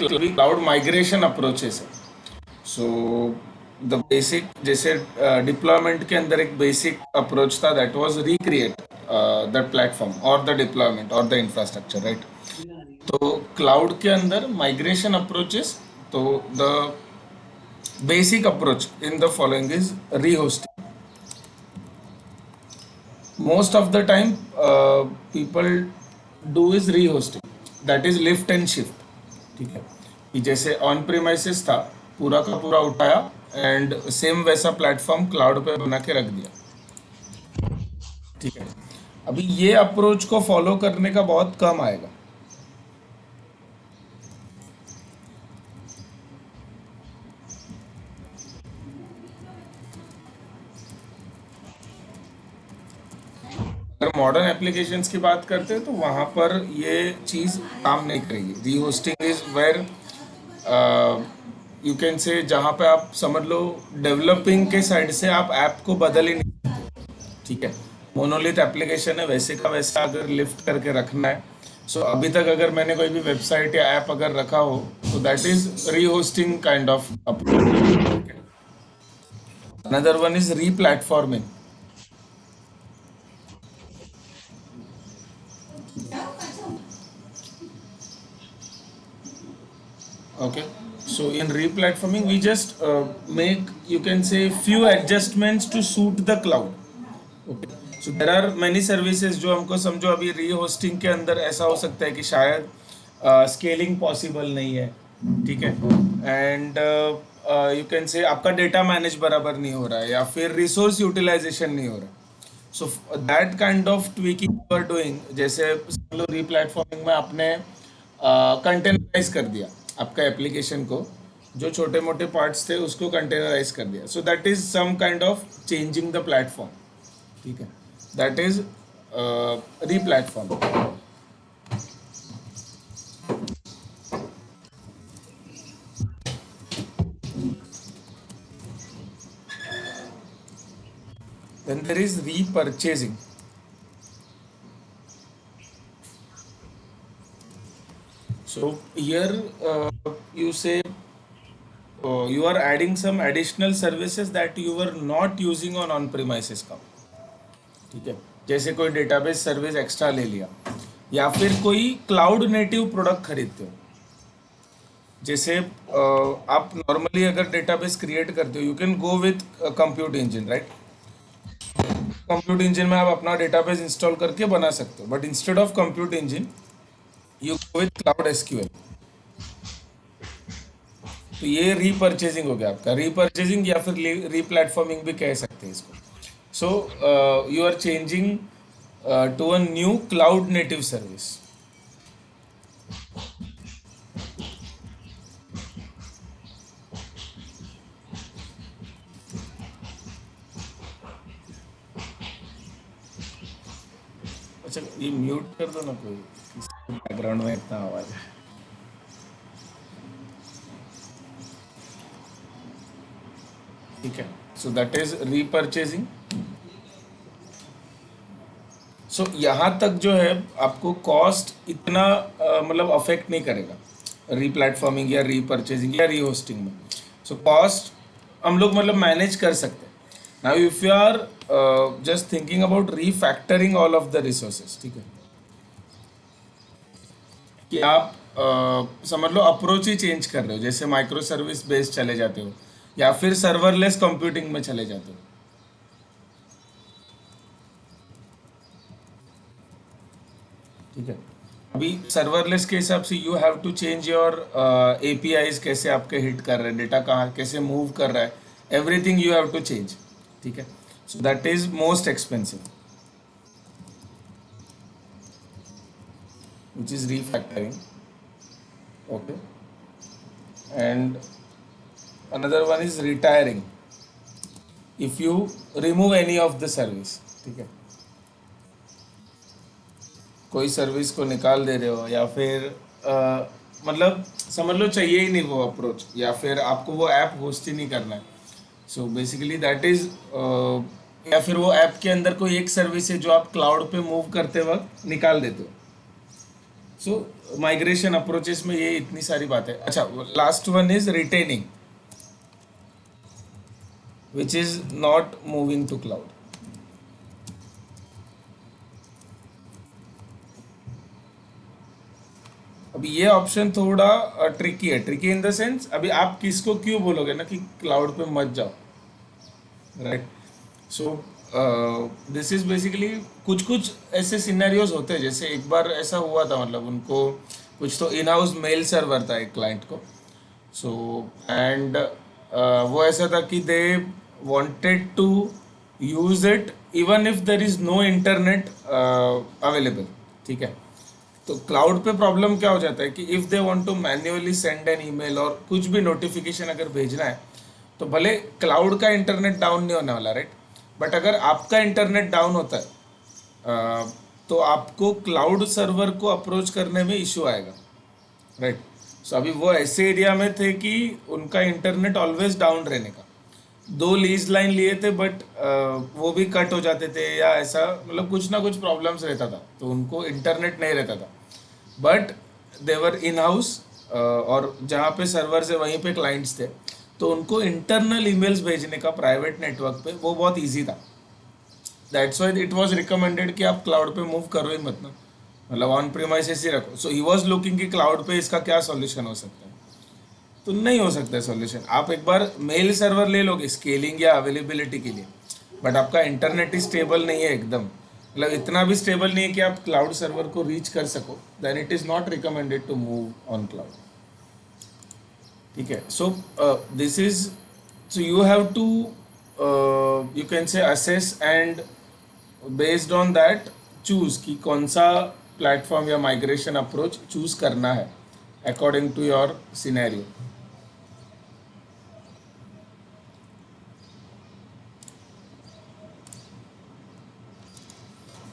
Cloud migration approaches है. So the basic जैसे deployment के अंदर एक बेसिक अप्रोच था, that was recreate that platform और द डिप्लॉयमेंट और द इंफ्रास्ट्रक्चर, राइट. तो क्लाउड के अंदर माइग्रेशन अप्रोचेस, तो the basic approach in the following is rehosting. Most of the time people do is rehosting, that is lift and shift. ठीक है, कि जैसे ऑन प्रीमाइसेस था, पूरा का पूरा उठाया एंड सेम वैसा प्लेटफॉर्म क्लाउड पे बना के रख दिया. ठीक है, अभी ये अप्रोच को फॉलो करने का बहुत कम आएगा. अगर मॉडर्न एप्लीकेशंस की बात करते हैं तो वहाँ पर ये चीज़ काम नहीं करेगी. Rehosting is where you can say, जहाँ पे आप समझ लो डेवलपिंग के साइड से आप ऐप को बदल ही नहीं. ठीक है, मोनोलिथ एप्लीकेशन है, वैसे का वैसा अगर लिफ्ट करके रखना है. सो अभी तक अगर मैंने कोई भी वेबसाइट या ऐप अगर रखा हो तो दैट इज री hosting kind of approach. Another one is री platforming. Okay, so in replatforming we just make, you can say, few adjustments to suit the cloud. Okay, so there are many services जो हमको समझो अभी री-होस्टिंग के अंदर ऐसा हो सकता है कि शायद स्केलिंग पॉसिबल नहीं है. ठीक है, एंड यू कैन से आपका डेटा मैनेज बराबर नहीं हो रहा है या फिर रिसोर्स यूटिलाइजेशन नहीं हो रहा है. So that kind of tweaking you are doing, जैसे समझ लो रीप्लेटफॉर्मिंग में आपने कंटेनराइज कर दिया आपका एप्लीकेशन को, जो छोटे मोटे पार्ट्स थे उसको कंटेनराइज कर दिया. So that is some kind of changing the platform. ठीक है, that is replatform. Then there is repurchasing. So here you say you are adding some additional services that you were not using on premises का. ठीक है, जैसे कोई database service extra ले लिया या फिर कोई क्लाउड नेटिव प्रोडक्ट खरीदते हो. जैसे आप नॉर्मली अगर डेटाबेस क्रिएट करते हो, you can go with compute engine, right. Compute engine में आप अपना डेटाबेस इंस्टॉल करके बना सकते हो, but instead of compute engine you go with cloud SQL. तो ये रीपरचेजिंग हो गया आपका. रीपरचेजिंग या फिर रीप्लेटफॉर्मिंग भी कह सकते हैं इसको. So you are changing to a new cloud native service. अच्छा, ये म्यूट कर दो ना, कोई बैकग्राउंड में इतना आवाज है. ठीक है, सो दैट इज रीपरचेजिंग. सो यहाँ तक जो है आपको कॉस्ट इतना मतलब अफेक्ट नहीं करेगा रीप्लेटफॉर्मिंग या रीपरचेजिंग या रीहोस्टिंग में. सो कॉस्ट हम लोग मतलब मैनेज कर सकते हैं. Now if you are just thinking about refactoring all of the resources, ठीक है, कि आप समझ लो अप्रोच ही चेंज कर रहे हो, जैसे माइक्रो सर्विस बेस्ड चले जाते हो या फिर सर्वरलेस कंप्यूटिंग में चले जाते हो. ठीक है, अभी सर्वरलेस के हिसाब से you have to change your APIs, कैसे आपके हिट कर रहे हैं, डेटा कहाँ कैसे मूव कर रहा है, everything you have to change. ठीक है, so that is most expensive, which is refactoring. Okay, and another one is retiring. If you remove any of the service, ठीक है, कोई सर्विस को निकाल दे रहे हो या फिर मतलब समझ लो चाहिए ही नहीं वो अप्रोच, या फिर आपको वो ऐप होस्ट ही नहीं करना है. सो बेसिकली दैट इज, या फिर वो ऐप के अंदर कोई एक सर्विस है जो आप क्लाउड पे मूव करते वक्त निकाल देते हो. सो माइग्रेशन अप्रोचेस में ये इतनी सारी बातें. अच्छा, last one is retaining, which is not moving to cloud. अभी ये ऑप्शन थोड़ा ट्रिकी है. ट्रिकी इन द सेंस, अभी आप किसको क्यों बोलोगे ना कि क्लाउड पे मत जाओ, right. So this is basically कुछ कुछ ऐसे सिनेरियोज होते हैं. जैसे एक बार ऐसा हुआ था, मतलब उनको कुछ तो इन हाउस मेल सर्वर था एक क्लाइंट को. सो एंड वो ऐसा था कि they wanted to use it even if there is no internet available. ठीक है. तो क्लाउड पे प्रॉब्लम क्या हो जाता है कि if they want to manually send an email और कुछ भी नोटिफिकेशन अगर भेजना है, तो भले क्लाउड का इंटरनेट डाउन नहीं होने वाला, राइट. बट अगर आपका इंटरनेट डाउन होता है तो आपको क्लाउड सर्वर को अप्रोच करने में इशू आएगा, राइट. सो अभी वो ऐसे एरिया में थे कि उनका इंटरनेट ऑलवेज डाउन रहने का. 2 लीज लाइन लिए थे, बट वो भी कट हो जाते थे या ऐसा, मतलब कुछ ना कुछ प्रॉब्लम्स रहता था, तो उनको इंटरनेट नहीं रहता था. बट देवर इन हाउस, और जहाँ पे सर्वर्स है वहीं पे क्लाइंट्स थे, तो उनको इंटरनल ईमेल्स भेजने का प्राइवेट नेटवर्क पे वो बहुत इजी था. That's why it was recommended कि आप क्लाउड पे मूव करो ही मत ना, मतलब ऑन प्रीमाइसेस ही रखो. सो ही वाज लुकिंग कि क्लाउड पे इसका क्या सॉल्यूशन हो सकता है. तो नहीं हो सकता है सॉल्यूशन. आप एक बार मेल सर्वर ले लोगे स्केलिंग या अवेलेबिलिटी के लिए, बट आपका इंटरनेट ही स्टेबल नहीं है एकदम, मतलब इतना भी स्टेबल नहीं है कि आप क्लाउड सर्वर को रीच कर सको, then it is not recommended to move on cloud. ठीक है. So this is, so you have to, you can say assess and based on that choose कि कौन सा प्लेटफॉर्म या माइग्रेशन अप्रोच चूज करना है according to your scenario.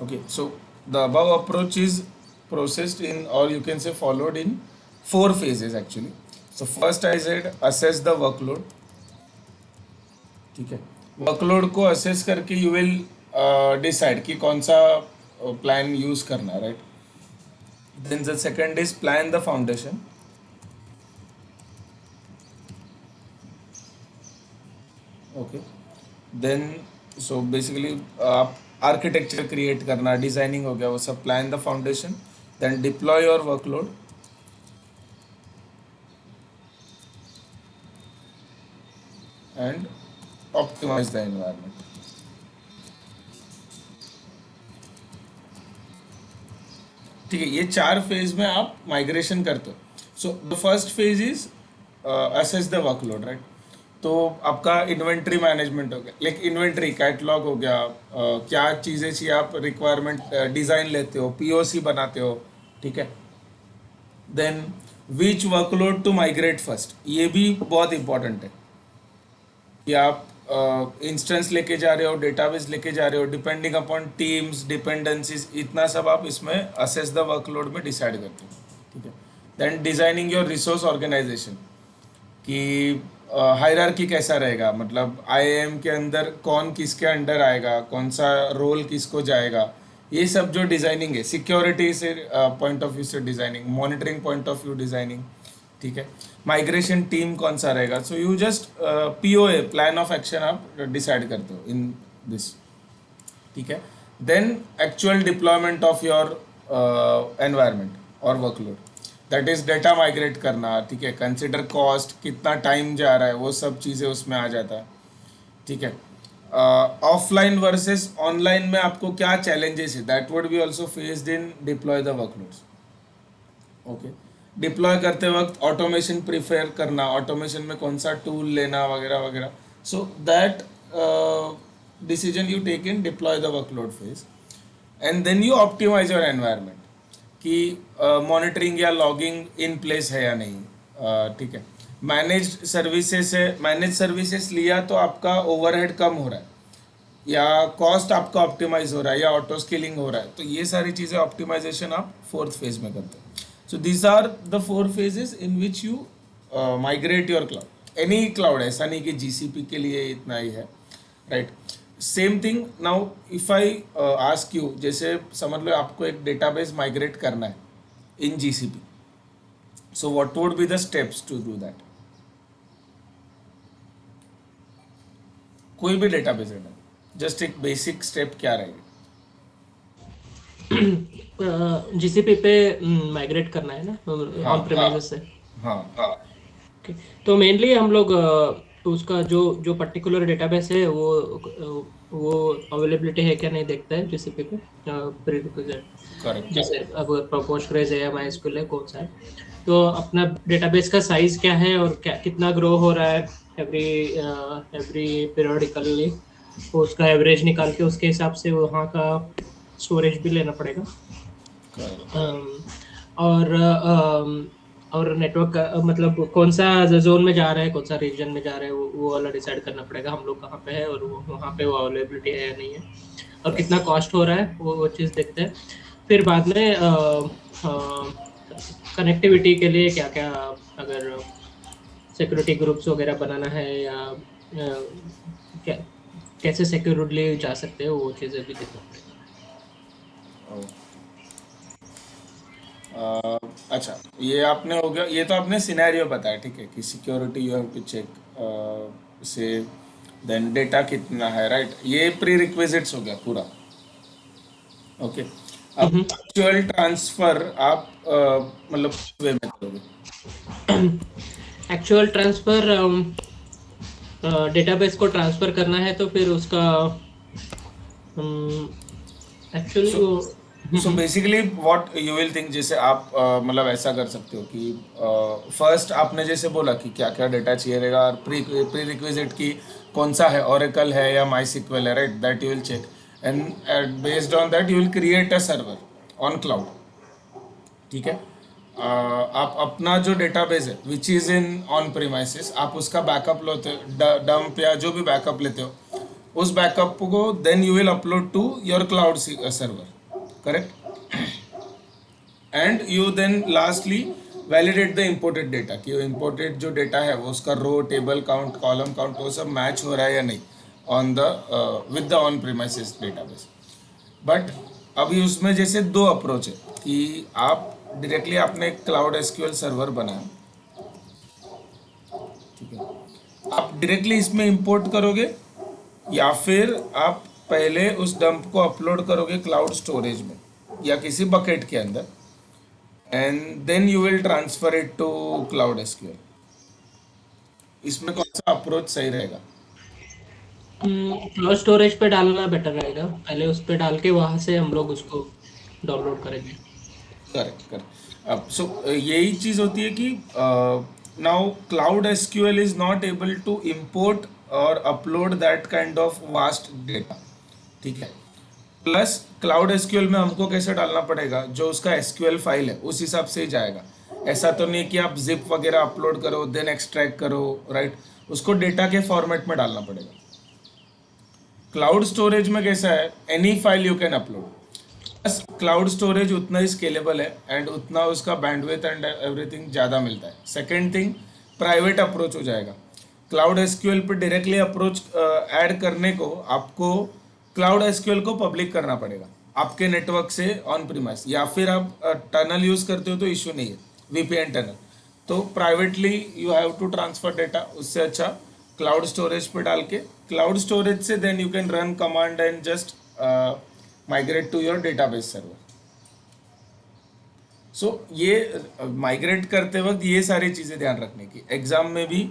Okay, so the above approach is processed in, or you can say followed in 4 phases actually. So first I said assess the workload. ठीक है. Workload को assess करके you will decide कि कौन सा plan use करना है, right. Then the second is plan the foundation. Okay. Then so basically आप आर्किटेक्चर क्रिएट करना, डिजाइनिंग हो गया वो सब, plan the foundation. Then deploy your workload. And optimise the environment. ठीक है. ये 4 फेज में आप माइग्रेशन करते हो. So the first phase is assess the workload, right. तो आपका इन्वेंट्री मैनेजमेंट हो गया, लाइक इन्वेंट्री कैटलॉग हो गया, क्या चीज़ें चाहिए, आप रिक्वायरमेंट डिज़ाइन लेते हो, पीओसी बनाते हो. ठीक है. Then which workload to migrate first, ये भी बहुत इंपॉर्टेंट है कि आप इंस्टेंस लेके जा रहे हो, डेटाबेस लेके जा रहे हो, डिपेंडिंग अपॉन टीम्स, डिपेंडेंसीज, इतना सब आप इसमें असेस द वर्कलोड में डिसाइड करते हो. ठीक है. Then designing your resource organisation, कि हायरार्की कैसा रहेगा, मतलब आईएएम के अंदर कौन किसके अंडर आएगा, कौन सा रोल किसको जाएगा, ये सब जो डिज़ाइनिंग है, सिक्योरिटी से पॉइंट ऑफ व्यू से designing, monitoring point of view designing. ठीक है. माइग्रेशन टीम कौन सा रहेगा. So you just POA, plan of action आप डिसाइड करते हो इन दिस. ठीक है. Then actual deployment of your environment और workload, that is data migrate करना. ठीक है. कंसिडर कॉस्ट, कितना टाइम जा रहा है, वो सब चीज़ें उसमें आ जाता है. ठीक है. ऑफलाइन वर्सेस ऑनलाइन में आपको क्या चैलेंजेस है, that would be also faced in deploy the workloads. Okay. Deploy करते वक्त ऑटोमेशन प्रिफेयर करना, ऑटोमेशन में कौन सा टूल लेना वगैरह वगैरह. So that decision you take in deploy the workload phase. And then you optimise your environment कि मॉनिटरिंग या लॉगिंग इन प्लेस है या नहीं. ठीक है. मैनेज्ड सर्विसेज है, मैनेज सर्विसेज लिया तो आपका ओवरहेड कम हो रहा है या कॉस्ट आपका ऑप्टिमाइज हो रहा है या ऑटो स्केलिंग हो रहा है, तो ये सारी चीज़ें ऑप्टिमाइजेशन आप 4th फेज में करते हो. So these are the 4 phases in which you migrate your cloud. Any cloud, ऐसा नहीं कि जीसीपी के लिए इतना ही है, right. Same thing now if I ask you, जैसे समझ लो आपको एक डेटाबेस माइग्रेट करना है, in GCP. So what would be the steps to do that? कोई भी डेटाबेस है, जस्ट एक बेसिक स्टेप क्या रहेगा? जीसीपी पे माइग्रेट करना है ना हाँ ऑन प्रेमाइजेस से। हाँ Okay. तो मेनली हम लोग उसका जो जो पर्टिकुलर डेटाबेस है वो अवेलेबिलिटी है क्या नहीं देखता है जीसीपी पे प्रीरिक्विजिट। करेक्ट। जैसे अब पोस्टग्रेज है या माइस्क्यूल है कौन सा है, तो अपना डेटाबेस का साइज क्या है और क्या कितना ग्रो हो रहा है एवरी एवरी पीरियडिकली, उसका एवरेज निकाल के उसके हिसाब से वहाँ का स्टोरेज भी लेना पड़ेगा। करेक्ट। और और नेटवर्क का मतलब कौन सा जोन में जा रहा है, कौन सा रीजन में जा रहा है, वो वाला डिसाइड करना पड़ेगा हम लोग कहाँ पे है और वहाँ पे वो अवेलेबिलिटी है या नहीं है, और कितना कॉस्ट हो रहा है वो चीज़ देखते हैं। फिर बाद में कनेक्टिविटी के लिए क्या क्या, अगर सिक्योरिटी ग्रुप्स वगैरह बनाना है या क्या कैसे सिक्योरली जा सकते हैं वो चीज़ें भी देखना पड़ेगा। अच्छा, ये आपने हो गया, ये तो आपने सिनेरियो बताया, ठीक है, कि security you have to check say, then data कितना है, राइट, ये प्री रिक्विजिट्स हो गया पूरा। ओके, अब एक्चुअल ट्रांसफर आप मतलब वे में करोगे? एक्चुअल ट्रांसफ़र डेटाबेस को ट्रांसफ़र करना है तो फिर उसका एक्चुअली सो वो so basically what you will think, जैसे आप मतलब ऐसा कर सकते हो कि फर्स्ट आपने जैसे बोला कि क्या क्या डेटा चाहिए रहेगा, और प्री रिक्विजिट की कौन सा है, ओरेकल है या माई सिक्वल है, right, that you will check, and based on that you will create a server on cloud. ठीक है, आप अपना जो डेटाबेस है which is in on premises, आप उसका बैकअप लेते हो, डंप या जो भी बैकअप लेते हो, उस बैकअप को then you will upload to your cloud server, correct, and you then lastly validate the imported data, कि इम्पोर्टेड जो डेटा है वो उसका row, table count, column count, वो सब मैच हो रहा है या नहीं on the with the on premises database. But अभी उसमें जैसे दो अप्रोच है, कि आप डायरेक्टली आपने एक क्लाउड एसक्यूएल सर्वर बनाया, ठीक है, आप डायरेक्टली इसमें इंपोर्ट करोगे, या फिर आप पहले उस डंप को अपलोड करोगे क्लाउड स्टोरेज में या किसी बकेट के अंदर, and then you will transfer it to cloud SQL. इसमें कौन सा अप्रोच सही रहेगा? क्लाउड स्टोरेज पे डालना बेटर रहेगा, पहले उस पे डाल के वहाँ से हम लोग उसको डाउनलोड करेंगे। Correct correct. अब सो यही चीज़ होती है कि now cloud SQL is not able to import और upload that kind of vast data, ठीक है, प्लस क्लाउड एसक्यूएल में हमको कैसे डालना पड़ेगा, जो उसका एसक्यूएल फाइल है उस हिसाब से ही जाएगा। ऐसा तो नहीं कि आप जिप वगैरह अपलोड करो देन एक्सट्रैक्ट करो, राइट, उसको डेटा के फॉर्मेट में डालना पड़ेगा। क्लाउड स्टोरेज में कैसा है, any file you can upload, बस क्लाउड स्टोरेज उतना ही स्केलेबल है एंड उतना उसका बैंडविड्थ एंड एवरीथिंग ज़्यादा मिलता है। सेकेंड थिंग, प्राइवेट अप्रोच हो जाएगा। क्लाउड एसक्यूएल पर डायरेक्टली अप्रोच ऐड करने को आपको क्लाउड एसक्यूएल को पब्लिक करना पड़ेगा आपके नेटवर्क से ऑन प्रीमाइस, या फिर आप टनल यूज़ करते हो तो इशू नहीं है, वीपीएन टनल, तो privately you have to transfer data, उससे अच्छा क्लाउड स्टोरेज पे डाल के, क्लाउड स्टोरेज से then you can run command and just migrate to your database server. So ये माइग्रेट करते वक्त ये सारी चीज़ें ध्यान रखने की, एग्जाम में भी।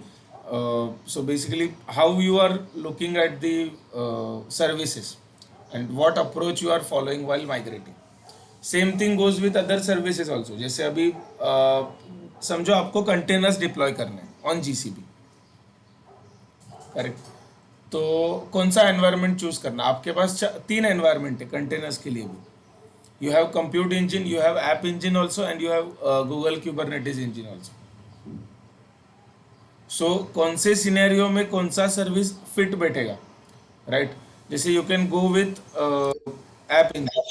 So basically how you are looking at the services and what approach you are following while migrating, same thing goes with other services also. जैसे अभी समझो आपको कंटेनर्स डिप्लॉय करने हैं ऑन जीसीबी, करेक्ट, तो कौन सा एनवायरनमेंट चूज करना, आपके पास तीन एनवायरनमेंट है कंटेनर्स के लिए भी। You have compute engine, you have app engine also, and you have Google Kubernetes engine also. So कौन से सिनेरियो में कौन सा सर्विस फिट बैठेगा, राइट, जैसे you can go with app engine,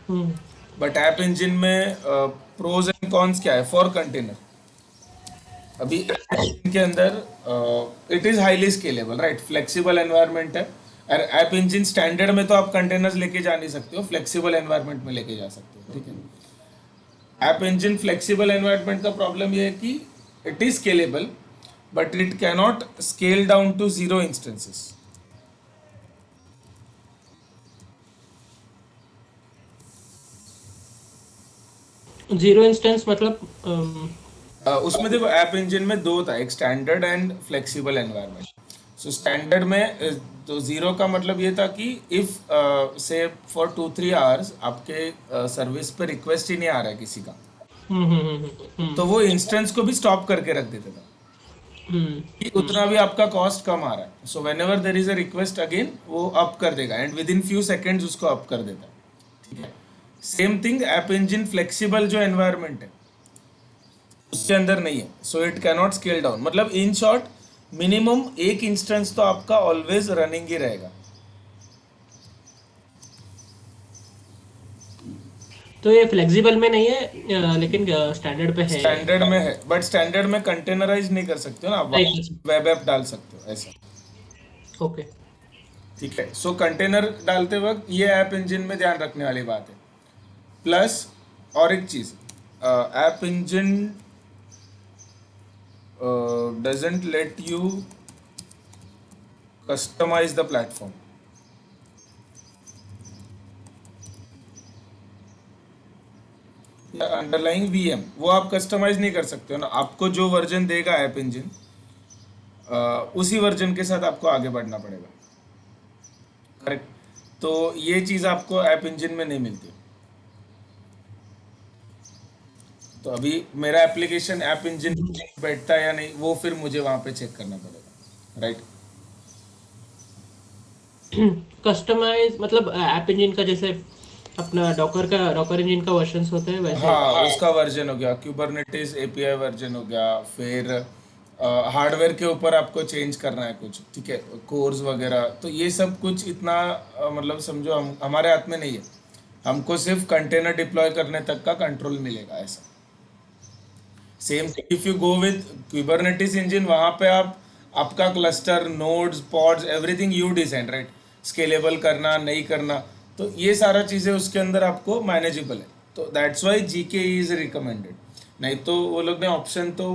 hmm but app engine में pros and cons क्या है फॉर कंटेनर। अभी ऐप इंजन के अंदर it is highly scalable, right, flexible environment है, और ऐप इंजन स्टैंडर्ड में तो आप कंटेनर्स लेके जा नहीं सकते हो, फ्लेक्सिबल एनवायरनमेंट में लेके जा सकते हो, ठीक है। ऐप इंजन फ्लेक्सिबल एनवायरनमेंट का प्रॉब्लम ये है कि it is scalable but it cannot scale down to 0 instances. Zero instance मतलब उसमें देखो ऐप इंजन में दो था, एक standard and flexible environment. So standard में तो जीरो का मतलब ये था कि इफ से फॉर 2-3 आवर्स आपके सर्विस पे रिक्वेस्ट ही नहीं आ रहा है किसी का, तो वो इंस्टेंस को भी स्टॉप करके रख देता था कि उतना भी आपका कॉस्ट कम आ रहा है. So when ever there is a request again वो अप कर देगा and with in few seconds उसको अप कर देता है. ठीक है. Same thing app engine flexible जो एनवायरनमेंट है उसके अंदर नहीं है. So it cannot scale down. मतलब इन शॉर्ट मिनिमम एक इंस्टेंस तो आपका ऑलवेज रनिंग ही रहेगा. तो ये फ्लेक्सिबल में नहीं है लेकिन स्टैंडर्ड पे है। स्टैंडर्ड में है बट स्टैंडर्ड में कंटेनराइज नहीं कर सकते हो ना आप, नहीं कर सकते। वेब ऐप डाल सकते हो ऐसा. ओके। ठीक है. सो कंटेनर डालते वक्त ये ऐप इंजन में ध्यान रखने वाली बात है. प्लस और एक चीज, app engine doesn't let you customize the platform. या अंडरलाइंग वीएम वो आप कस्टमाइज नहीं कर सकते हो ना. आपको जो वर्जन देगा ऐप इंजन उसी वर्जन के साथ आपको आगे बढ़ना पड़ेगा. करेक्ट. तो ये चीज आपको ऐप इंजन में नहीं मिलती. तो अभी मेरा एप्लीकेशन ऐप इंजन बैठता है या नहीं वो फिर मुझे वहां पे चेक करना पड़ेगा. राइट. कस्टमाइज मतलब ऐप इंजन का जैसे अपना डॉकर इंजन का वर्जन्स होते हैं वैसे। हाँ उसका वर्जन हो गया, क्यूबरनेटिस एपीआई वर्जन हो गया, फिर हार्डवेयर के ऊपर आपको चेंज करना है कुछ. ठीक है. कोर्स वगैरह तो ये सब कुछ इतना मतलब समझो हम हमारे हाथ में नहीं है. हमको सिर्फ कंटेनर डिप्लॉय करने तक का कंट्रोल मिलेगा ऐसा. Same if you go with Kubernetes engine वहां पे आप आपका cluster nodes pods everything you design. Right. Scalable करना नहीं करना तो ये सारा चीज़ें उसके अंदर आपको मैनेजेबल है. तो that's why GK is recommended. नहीं तो वो लोग ने ऑप्शन तो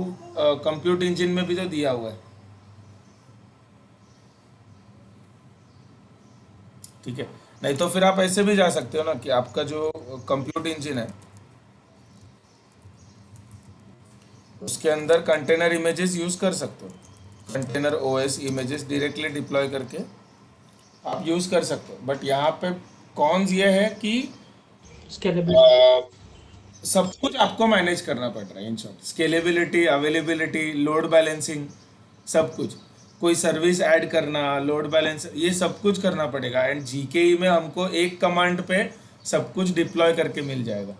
कंप्यूट इंजन में भी तो दिया हुआ है. ठीक है. नहीं तो फिर आप ऐसे भी जा सकते हो ना कि आपका जो कंप्यूट इंजन है उसके अंदर कंटेनर इमेजेस यूज कर सकते हो. Container OS images directly deploy करके आप यूज कर सकते हो. बट यहाँ पे कॉन्स ये है कि स्केलेबिलिटी। सब कुछ आपको मैनेज करना पड़ रहा है. In short scalability, availability, load balancing, सब कुछ. कोई सर्विस ऐड करना, लोड बैलेंस, ये सब कुछ करना पड़ेगा. एंड जीकेई में हमको एक कमांड पे सब कुछ डिप्लॉय करके मिल जाएगा.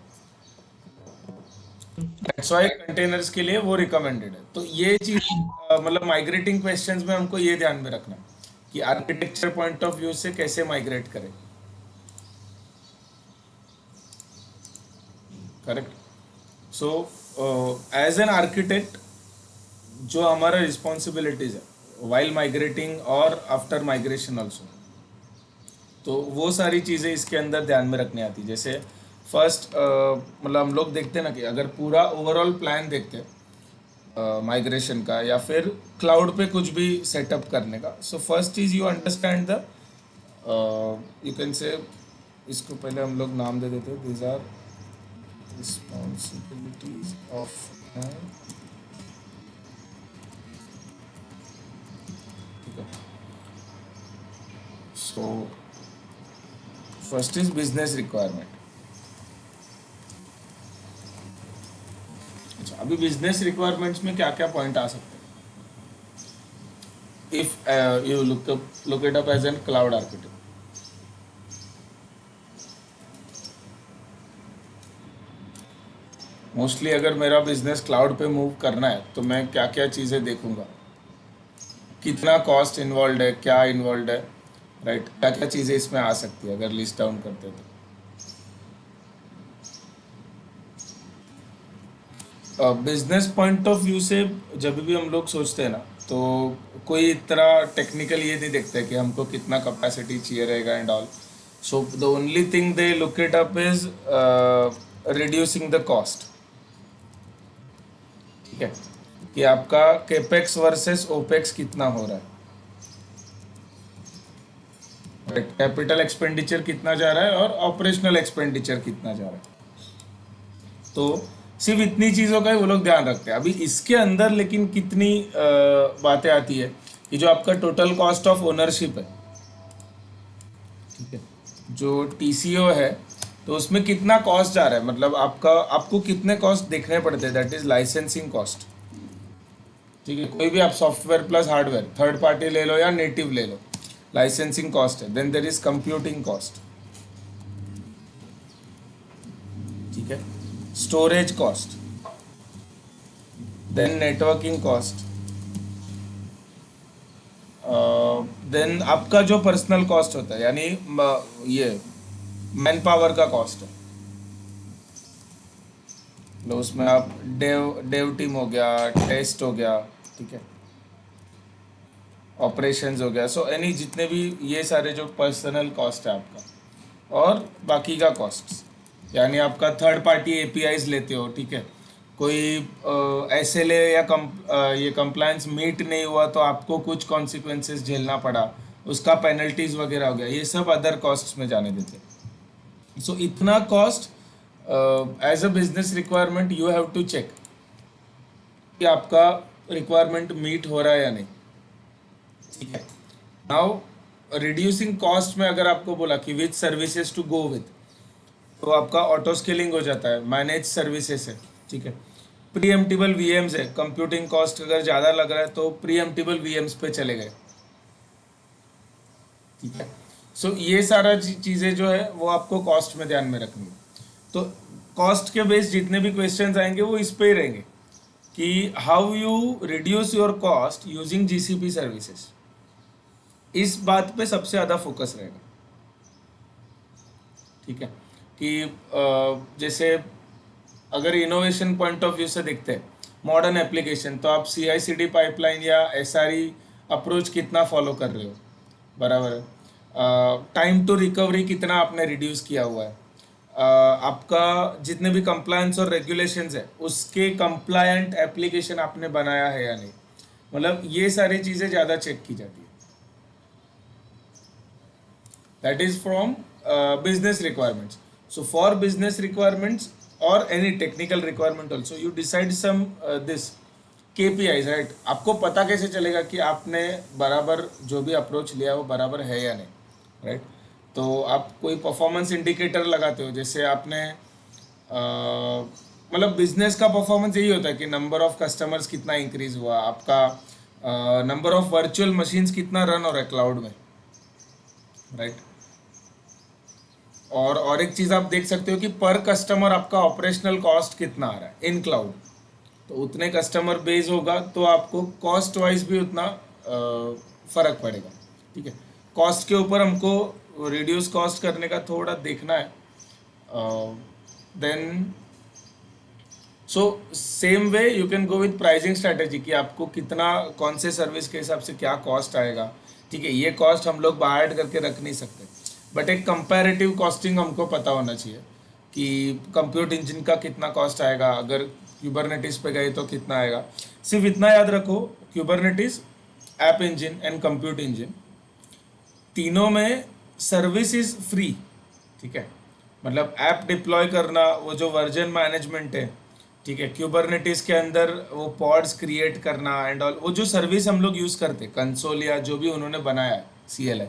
दैट्स व्हाई कंटेनर्स के लिए वो रिकमेंडेड है. तो ये चीज मतलब माइग्रेटिंग क्वेश्चंस में हमको ये ध्यान में रखना है कि आर्किटेक्चर पॉइंट ऑफ व्यू से कैसे माइग्रेट करें. Correct. So as an architect जो हमारा रिस्पॉन्सिबिलिटीज है वाइल माइग्रेटिंग और आफ्टर माइग्रेशन ऑल्सो, तो वो सारी चीज़ें इसके अंदर ध्यान में रखनी आती. जैसे फर्स्ट मतलब हम लोग देखते हैं ना कि अगर पूरा ओवरऑल प्लान देखते हैं माइग्रेशन का या फिर क्लाउड पे कुछ भी सेटअप करने का. सो फर्स्ट चीज़ you understand the you can say, इसको पहले हम लोग नाम दे देते हैं. These are responsibilities of an. Okay. So first is business requirement. अच्छा अभी बिजनेस रिक्वायरमेंट्स में क्या क्या पॉइंट आ सकते हैं. If you look it up as an cloud architect, mostly अगर मेरा बिजनेस क्लाउड पे मूव करना है तो मैं क्या क्या चीज़ें देखूंगा, कितना कॉस्ट इन्वॉल्व है, क्या इन्वॉल्व है. राइट. क्या क्या चीज़ें इसमें आ सकती है अगर लिस्ट डाउन करते तो. बिजनेस पॉइंट ऑफ व्यू से जब भी हम लोग सोचते हैं ना तो कोई इतना टेक्निकल ये नहीं देखते कि हमको कितना कैपेसिटी चाहिए रहेगा and all. So the only thing they look it up is reducing the cost. ठीक है, कि आपका केपेक्स वर्सेस ओपेक्स कितना हो रहा है, राइट, कैपिटल एक्सपेंडिचर कितना जा रहा है और ऑपरेशनल एक्सपेंडिचर कितना जा रहा है। तो सिर्फ इतनी चीज़ों का ही वो लोग ध्यान रखते हैं। अभी इसके अंदर लेकिन कितनी बातें आती है कि जो आपका टोटल कॉस्ट ऑफ ओनरशिप है, ठीक है, जो टीसीओ है, तो उसमें कितना कॉस्ट जा रहा है, मतलब आपको कितने कॉस्ट देखने पड़ते हैं, दैट इज लाइसेंसिंग कॉस्ट। ठीक है, कोई भी आप software plus hardware third party ले लो या नेटिव ले लो, लाइसेंसिंग कॉस्ट है। Then there is computing cost, ठीक है, storage cost, then networking cost, then आपका जो पर्सनल कॉस्ट होता है, यानी ये मैन पावर का कॉस्ट है, लो उसमें आप डेव टीम हो गया, टेस्ट हो गया, ठीक है, ऑपरेशंस हो गया, सो एनी जितने भी ये सारे जो पर्सनल कॉस्ट है आपका, और बाकी का कॉस्ट, यानी आपका थर्ड पार्टी एपीआईज लेते हो, ठीक है, कोई एसएलए या ये कंप्लायंस मीट नहीं हुआ तो आपको कुछ कॉन्सिक्वेंसेस झेलना पड़ा, उसका पेनल्टीज वगैरह हो गया, ये सब अदर कॉस्ट्स में जाने देते हैं। सो इतना cost as a business requirement you have to check कि आपका रिक्वायरमेंट मीट हो रहा है या नहीं, ठीक है। नाउ रिड्यूसिंग कॉस्ट में अगर आपको बोला कि विच सर्विसेज टू गो विथ, तो आपका ऑटो स्केलिंग हो जाता है, मैनेज सर्विसेज है, ठीक है, प्रीएम्प्टिबल वीएम्स है, कंप्यूटिंग कॉस्ट अगर ज़्यादा लग रहा है तो प्रीएम्प्टिबल वीएम्स पे चले गए, ठीक है। सो ये सारा चीज़ें जो है वो आपको कॉस्ट में ध्यान में रखनी है। तो कॉस्ट के बेस जितने भी क्वेश्चंस आएंगे वो इस पे ही रहेंगे कि how you reduce your cost using GCP services, इस बात पे सबसे ज़्यादा फोकस रहेगा, ठीक है। कि जैसे अगर इनोवेशन पॉइंट ऑफ व्यू से देखते हैं मॉडर्न एप्लीकेशन, तो आप सी आई सी डी पाइपलाइन या एस आर ई अप्रोच कितना फॉलो कर रहे हो, बराबर है, टाइम टू रिकवरी कितना आपने रिड्यूस किया हुआ है, आपका जितने भी कंप्लायंस और रेगुलेशंस है उसके कंप्लायंट एप्लीकेशन आपने बनाया है या नहीं, मतलब ये सारी चीज़ें ज़्यादा चेक की जाती है। that is from business requirements. So for business requirements or any technical requirement also you decide some this KPIs, right? आपको पता कैसे चलेगा कि आपने बराबर जो भी अप्रोच लिया वो बराबर है या नहीं, राइट? तो आप कोई परफॉर्मेंस इंडिकेटर लगाते हो, जैसे आपने मतलब बिजनेस का परफॉर्मेंस यही होता है कि नंबर ऑफ कस्टमर्स कितना इंक्रीज हुआ, आपका नंबर ऑफ वर्चुअल मशीन्स कितना रन हो रहा है क्लाउड में, राइट? और एक चीज़ आप देख सकते हो कि पर कस्टमर आपका ऑपरेशनल कॉस्ट कितना आ रहा है इन क्लाउड, तो उतने कस्टमर बेस होगा तो आपको कॉस्ट वाइज भी उतना फर्क पड़ेगा, ठीक है। कॉस्ट के ऊपर हमको रिड्यूस कॉस्ट करने का थोड़ा देखना है। Then so same way you can go with pricing strategy कि आपको कितना कौन से सर्विस के हिसाब से क्या कॉस्ट आएगा, ठीक है। ये कॉस्ट हम लोग बाहर करके रख नहीं सकते, बट एक कंपैरेटिव कॉस्टिंग हमको पता होना चाहिए कि कंप्यूट इंजन का कितना कॉस्ट आएगा, अगर क्यूबरनेटिस पे गए तो कितना आएगा। सिर्फ इतना याद रखो, Kubernetes, app engine and compute engine तीनों में सर्विस इज फ्री, ठीक है। मतलब ऐप डिप्लॉय करना, वो जो वर्जन मैनेजमेंट है, ठीक है, क्यूबरनेटिस के अंदर वो पॉड्स क्रिएट करना एंड ऑल, वो जो सर्विस हम लोग यूज़ करते हैं कंसोल या जो भी उन्होंने बनाया है CLI,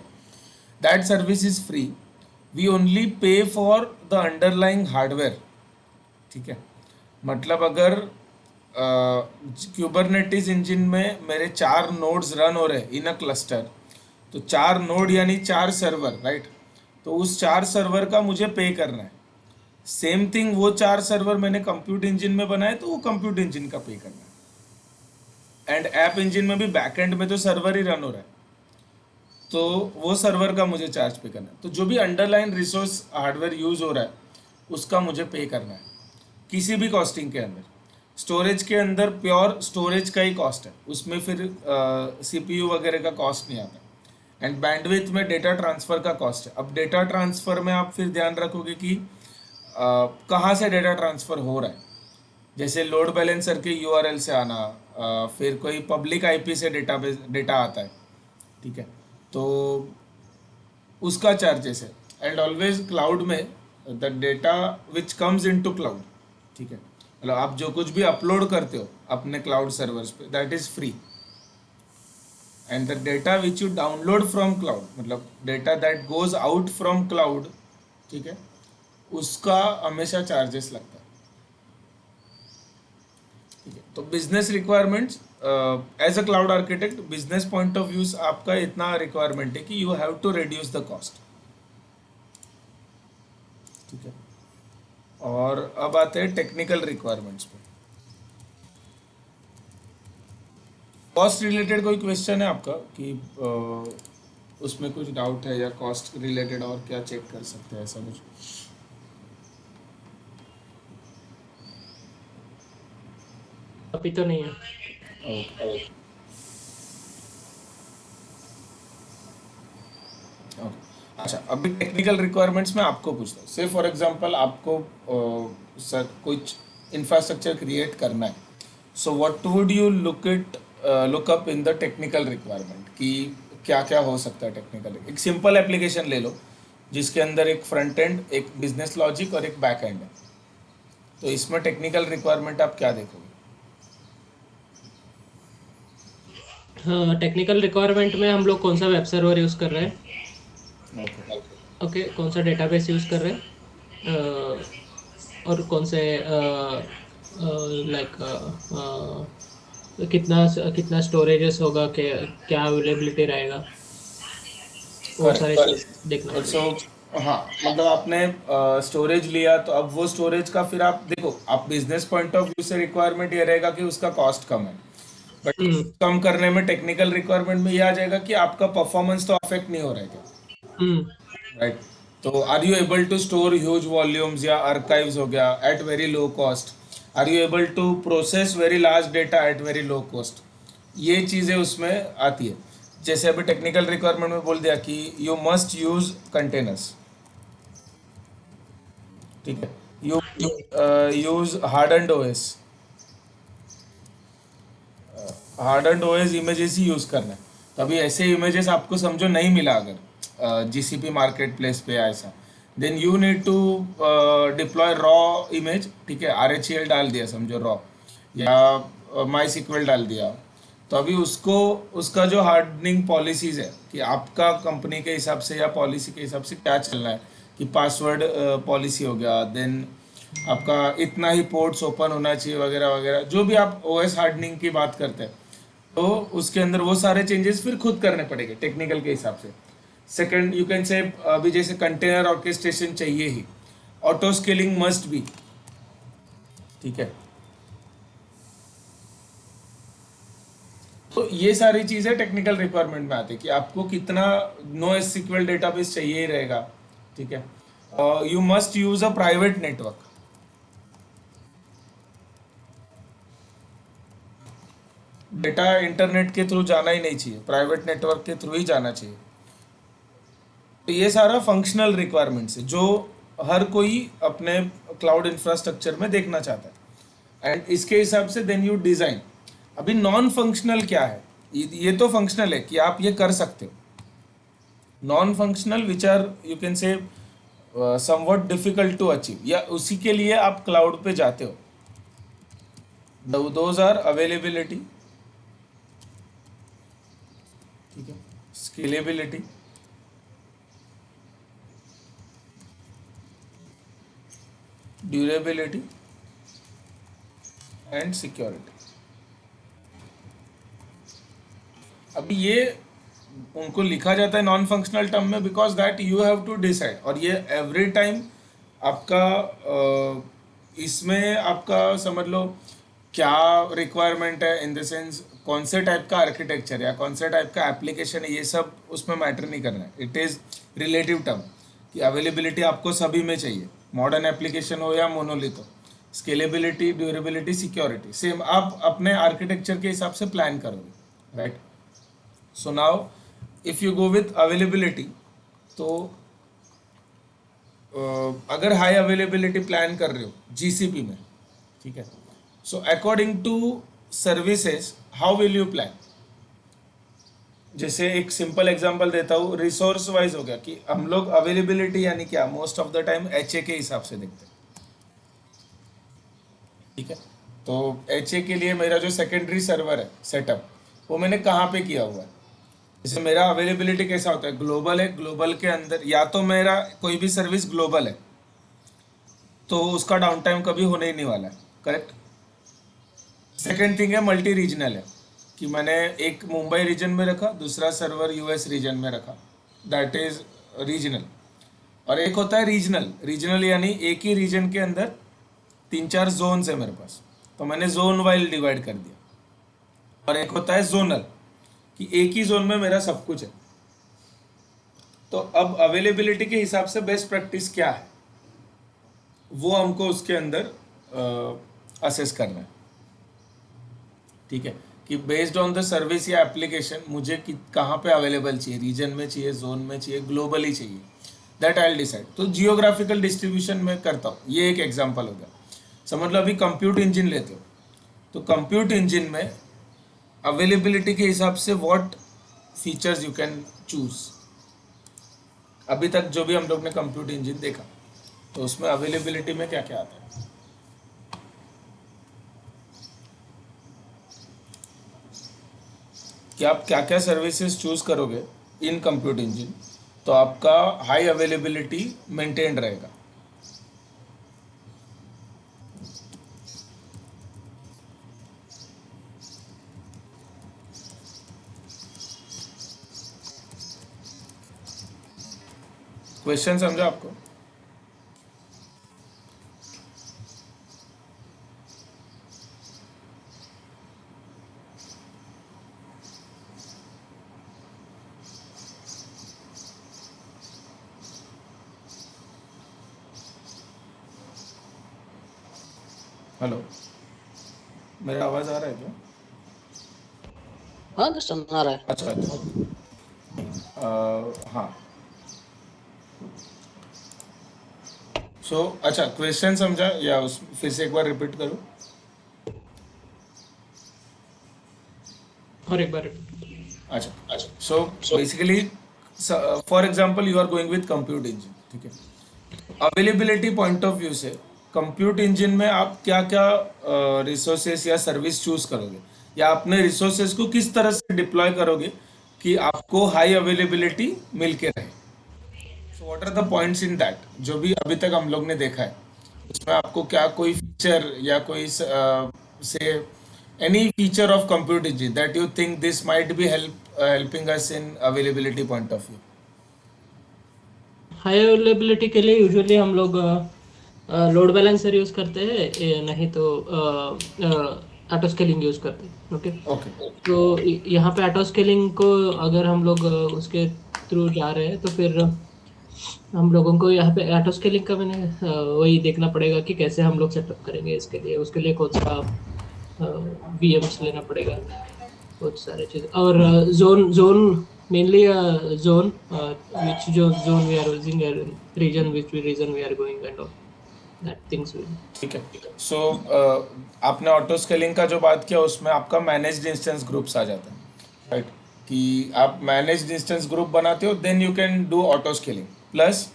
that service is free, we only pay for the underlying hardware, ठीक है। मतलब अगर क्यूबरनेटिस इंजन में मेरे 4 नोड्स रन हो रहे इन अ क्लस्टर, तो 4 नोड यानी 4 सर्वर, राइट? तो उस 4 सर्वर का मुझे पे करना है। सेम थिंग वो 4 सर्वर मैंने कंप्यूट इंजन में बनाए तो वो कंप्यूट इंजन का पे करना है। एंड ऐप इंजन में भी बैकएंड में तो सर्वर ही रन हो रहा है, तो वो सर्वर का मुझे चार्ज पे करना है। तो जो भी अंडरलाइन रिसोर्स हार्डवेयर यूज़ हो रहा है उसका मुझे पे करना है किसी भी कॉस्टिंग के अंदर। स्टोरेज के अंदर प्योर स्टोरेज का ही कॉस्ट है, उसमें फिर CPU वगैरह का कॉस्ट नहीं आता। एंड बैंडविड्थ में डेटा ट्रांसफ़र का कॉस्ट है। अब डेटा ट्रांसफ़र में आप फिर ध्यान रखोगे कि कहाँ से डेटा ट्रांसफ़र हो रहा है, जैसे लोड बैलेंसर के यूआरएल से आना, फिर कोई पब्लिक आईपी से डेटा आता है, ठीक है, तो उसका चार्जेस है। एंड ऑलवेज क्लाउड में the data which comes into cloud, ठीक है, मतलब आप जो कुछ भी अपलोड करते हो अपने क्लाउड सर्वर्स पे, that is free. And the data which you download from cloud, मतलब data that goes out from cloud, ठीक है, उसका हमेशा चार्जेस लगता है, ठीक है। तो business requirements, as a cloud architect business point of view आपका इतना रिक्वायरमेंट है कि you have to reduce the cost, ठीक है। और अब आते हैं टेक्निकल रिक्वायरमेंट्स पे। कॉस्ट रिलेटेड कोई क्वेश्चन है आपका कि उसमें कुछ डाउट है, या कॉस्ट रिलेटेड और क्या चेक कर सकते हैं, ऐसा कुछ? अभी तो नहीं है। ओके, अच्छा, अभी टेक्निकल रिक्वायरमेंट्स में आपको पूछता हूँ। से फॉर एग्जांपल आपको सर कुछ इंफ्रास्ट्रक्चर क्रिएट करना है, so what would you look up in the technical requirement, कि क्या क्या हो सकता है टेक्निकल। एक सिंपल एप्लीकेशन ले लो जिसके अंदर एक फ्रंट एंड, एक बिजनेस लॉजिक और एक बैक एंड है, तो इसमें टेक्निकल रिक्वायरमेंट आप क्या देखोगे? हाँ, टेक्निकल रिक्वायरमेंट में हम लोग कौन सा वेब सर्वर यूज़ कर रहे हैं, ओके, ओके, कौन सा डेटाबेस यूज़ कर रहे हैं, और कौन से लाइक कितना कितना स्टोरेजेस होगा, क्या अवेलेबिलिटी रहेगा, वो सारे करेक्ट। चीज़ देखना और सो, पड़ेगा। हाँ, मतलब आपने स्टोरेज लिया तो अब वो स्टोरेज का फिर आप देखो, आप बिजनेस पॉइंट ऑफ व्यू से रिक्वायरमेंट ये रहेगा कि उसका कॉस्ट कम है, बट हम्म। कम करने में टेक्निकल रिक्वायरमेंट में ये आ जाएगा कि आपका परफॉर्मेंस तो अफेक्ट नहीं हो रहा है क्या, हम्म। राइट? तो are you able to store huge volumes या आर्काइव्स हो गया at very low cost, are you able to process very large data at very low cost, ये चीज़ें उसमें आती है। जैसे अभी टेक्निकल रिक्वायरमेंट में बोल दिया कि यू मस्ट यूज कंटेनर्स, ठीक है, you use hardened OS, hardened OS images he use करना है। तो अभी ऐसे इमेजेस आपको समझो नहीं मिला अगर जीसीपी मार्केट प्लेस पे ऐसा, then you need to deploy raw image, ठीक है, आरएचएल डाल दिया समझो रॉ, या माई सिक्वल डाल दिया, तो अभी उसको, उसका जो हार्डनिंग पॉलिसीज है कि आपका कंपनी के हिसाब से या पॉलिसी के हिसाब से क्या चलना है, कि पासवर्ड पॉलिसी हो गया, देन आपका इतना ही पोर्ट्स ओपन होना चाहिए वगैरह वगैरह, जो भी आप ओएस हार्डनिंग की बात करते हैं, तो उसके अंदर वो सारे चेंजेस फिर खुद करने पड़ेंगे टेक्निकल के हिसाब से। सेकंड, यू कैन से अभी जैसे कंटेनर ऑर्केस्ट्रेशन चाहिए ही, ऑटो स्केलिंग मस्ट बी, ठीक है। तो ये सारी चीज़ें टेक्निकल रिक्वायरमेंट में आती है कि आपको कितना नो एस सिक्वल डेटाबेस चाहिए ही रहेगा, ठीक है। You must use a private network, data internet के थ्रू जाना ही नहीं चाहिए, प्राइवेट नेटवर्क के थ्रू ही जाना चाहिए। तो ये सारा फंक्शनल रिक्वायरमेंट्स है जो हर कोई अपने क्लाउड इंफ्रास्ट्रक्चर में देखना चाहता है, एंड इसके हिसाब से देन यू डिज़ाइन। अभी नॉन फंक्शनल क्या है, ये तो फंक्शनल है कि आप ये कर सकते हो, non functional which are you can say somewhat difficult to achieve, या उसी के लिए आप क्लाउड पे जाते हो, दोज आर अवेलेबिलिटी, ठीक है, स्केलेबिलिटी, ड्यूरेबिलिटी एंड सिक्योरिटी। अभी ये उनको लिखा जाता है नॉन फंक्शनल टर्म में because that you have to decide, और ये एवरी टाइम आपका इसमें आपका समझ लो क्या रिक्वायरमेंट है, इन द सेंस कौन से टाइप का आर्किटेक्चर या कौन से टाइप का एप्लीकेशन है, ये सब उसमें मैटर नहीं करना है। इट इज़ रिलेटिव टर्म कि अवेलेबिलिटी आपको सभी में चाहिए, मॉडर्न एप्लीकेशन हो या मोनोलिथ हो, स्केलेबिलिटी, ड्यूरेबिलिटी, सिक्योरिटी सेम आप अपने आर्किटेक्चर के हिसाब से प्लान करोगे, right? So now if you go with availability, तो अगर हाई अवेलेबिलिटी प्लान कर रहे हो जीसीपी में, ठीक है, so according to services how will you plan? जैसे एक सिंपल एग्जांपल देता हूँ, रिसोर्स वाइज हो गया कि हम लोग अवेलेबिलिटी यानी क्या most of the time HA के हिसाब से देखते हैं, ठीक है। तो एचए के लिए मेरा जो सेकेंडरी सर्वर है सेटअप, वो मैंने कहाँ पे किया हुआ है? जैसे मेरा अवेलेबिलिटी कैसा होता है, ग्लोबल है, ग्लोबल के अंदर या तो मेरा कोई भी सर्विस ग्लोबल है तो उसका डाउन टाइम कभी होने ही नहीं वाला है, करेक्ट। सेकेंड थिंग है मल्टी रीजनल है, कि मैंने एक मुंबई रीजन में रखा, दूसरा सर्वर यूएस रीजन में रखा, दैट इज रीजनल। और एक होता है रीजनल, रीजनल यानी एक ही रीजन के अंदर 3-4 जोन्स है मेरे पास, तो मैंने जोन वाइज डिवाइड कर दिया। और एक होता है जोनल, कि एक ही जोन में मेरा सब कुछ है। तो अब अवेलेबिलिटी के हिसाब से बेस्ट प्रैक्टिस क्या है वो हमको उसके अंदर असेस करना है, ठीक है। कि बेस्ड ऑन द सर्विस या एप्लीकेशन मुझे कहाँ पे अवेलेबल चाहिए, रीजन में चाहिए, जोन में चाहिए, ग्लोबली चाहिए, दैट आई विल डिसाइड। तो जियोग्राफिकल डिस्ट्रीब्यूशन में करता हूँ, ये एक एग्जांपल होगा। समझ लो अभी कंप्यूट इंजन लेते हो, तो कंप्यूट इंजन में अवेलेबिलिटी के हिसाब से what features you can choose. अभी तक जो भी हम लोग ने कंप्यूट इंजन देखा, तो उसमें अवेलेबिलिटी में क्या क्या आता है? कि आप क्या क्या सर्विसेज चूज करोगे इन कंप्यूट इंजन, तो आपका हाई अवेलेबिलिटी मेंटेन रहेगा। क्वेश्चन समझा आपको? हेलो, मेरा आवाज आ रहा है क्या? हाँ तो सुना रहा है। अच्छा अच्छा, हाँ। सो अच्छा, क्वेश्चन समझा या उस फिर से एक बार रिपीट करूँ? और एक बार अच्छा अच्छा, so basically for example you are going with compute engine, ठीक है। अवेलेबिलिटी पॉइंट ऑफ व्यू से कंप्यूट इंजन में आप क्या क्या रिसोर्सेस या सर्विस चूज करोगे, या अपने रिसोर्सेस को किस तरह से डिप्लॉय करोगे कि आपको हाई अवेलेबिलिटी मिल के रहे। So what are the points in that, जो भी अभी तक हम लोग ने देखा है उसमें आपको क्या कोई फीचर या कोई से any feature of compute engine that you think this might be helping us in availability point of view? High availability के लिए यूजुअली हम लोग लोड बैलेंसर यूज करते हैं, नहीं तो ऑटो स्केलिंग यूज करते हैं। ओके, ओके, तो यहाँ पे ऑटो स्केलिंग को अगर हम लोग उसके थ्रू जा रहे हैं तो फिर हम लोगों को यहाँ पे ऑटो स्केलिंग का मैंने वही देखना पड़ेगा कि कैसे हम लोग सेटअप करेंगे इसके लिए, उसके लिए कौन सा वीएम्स लेना पड़ेगा, बहुत सारे चीज़। और zone zone mainly zone which zone we are using, region which region we are going, and all that things will. ठीक है। सो आपने ऑटो स्केलिंग का जो बात किया उसमें आपका मैनेज्ड इंस्टेंस ग्रुप्स आ जाता है, राइट। कि आप मैनेज्ड इंस्टेंस ग्रुप बनाते हो, then you can do auto scaling. Plus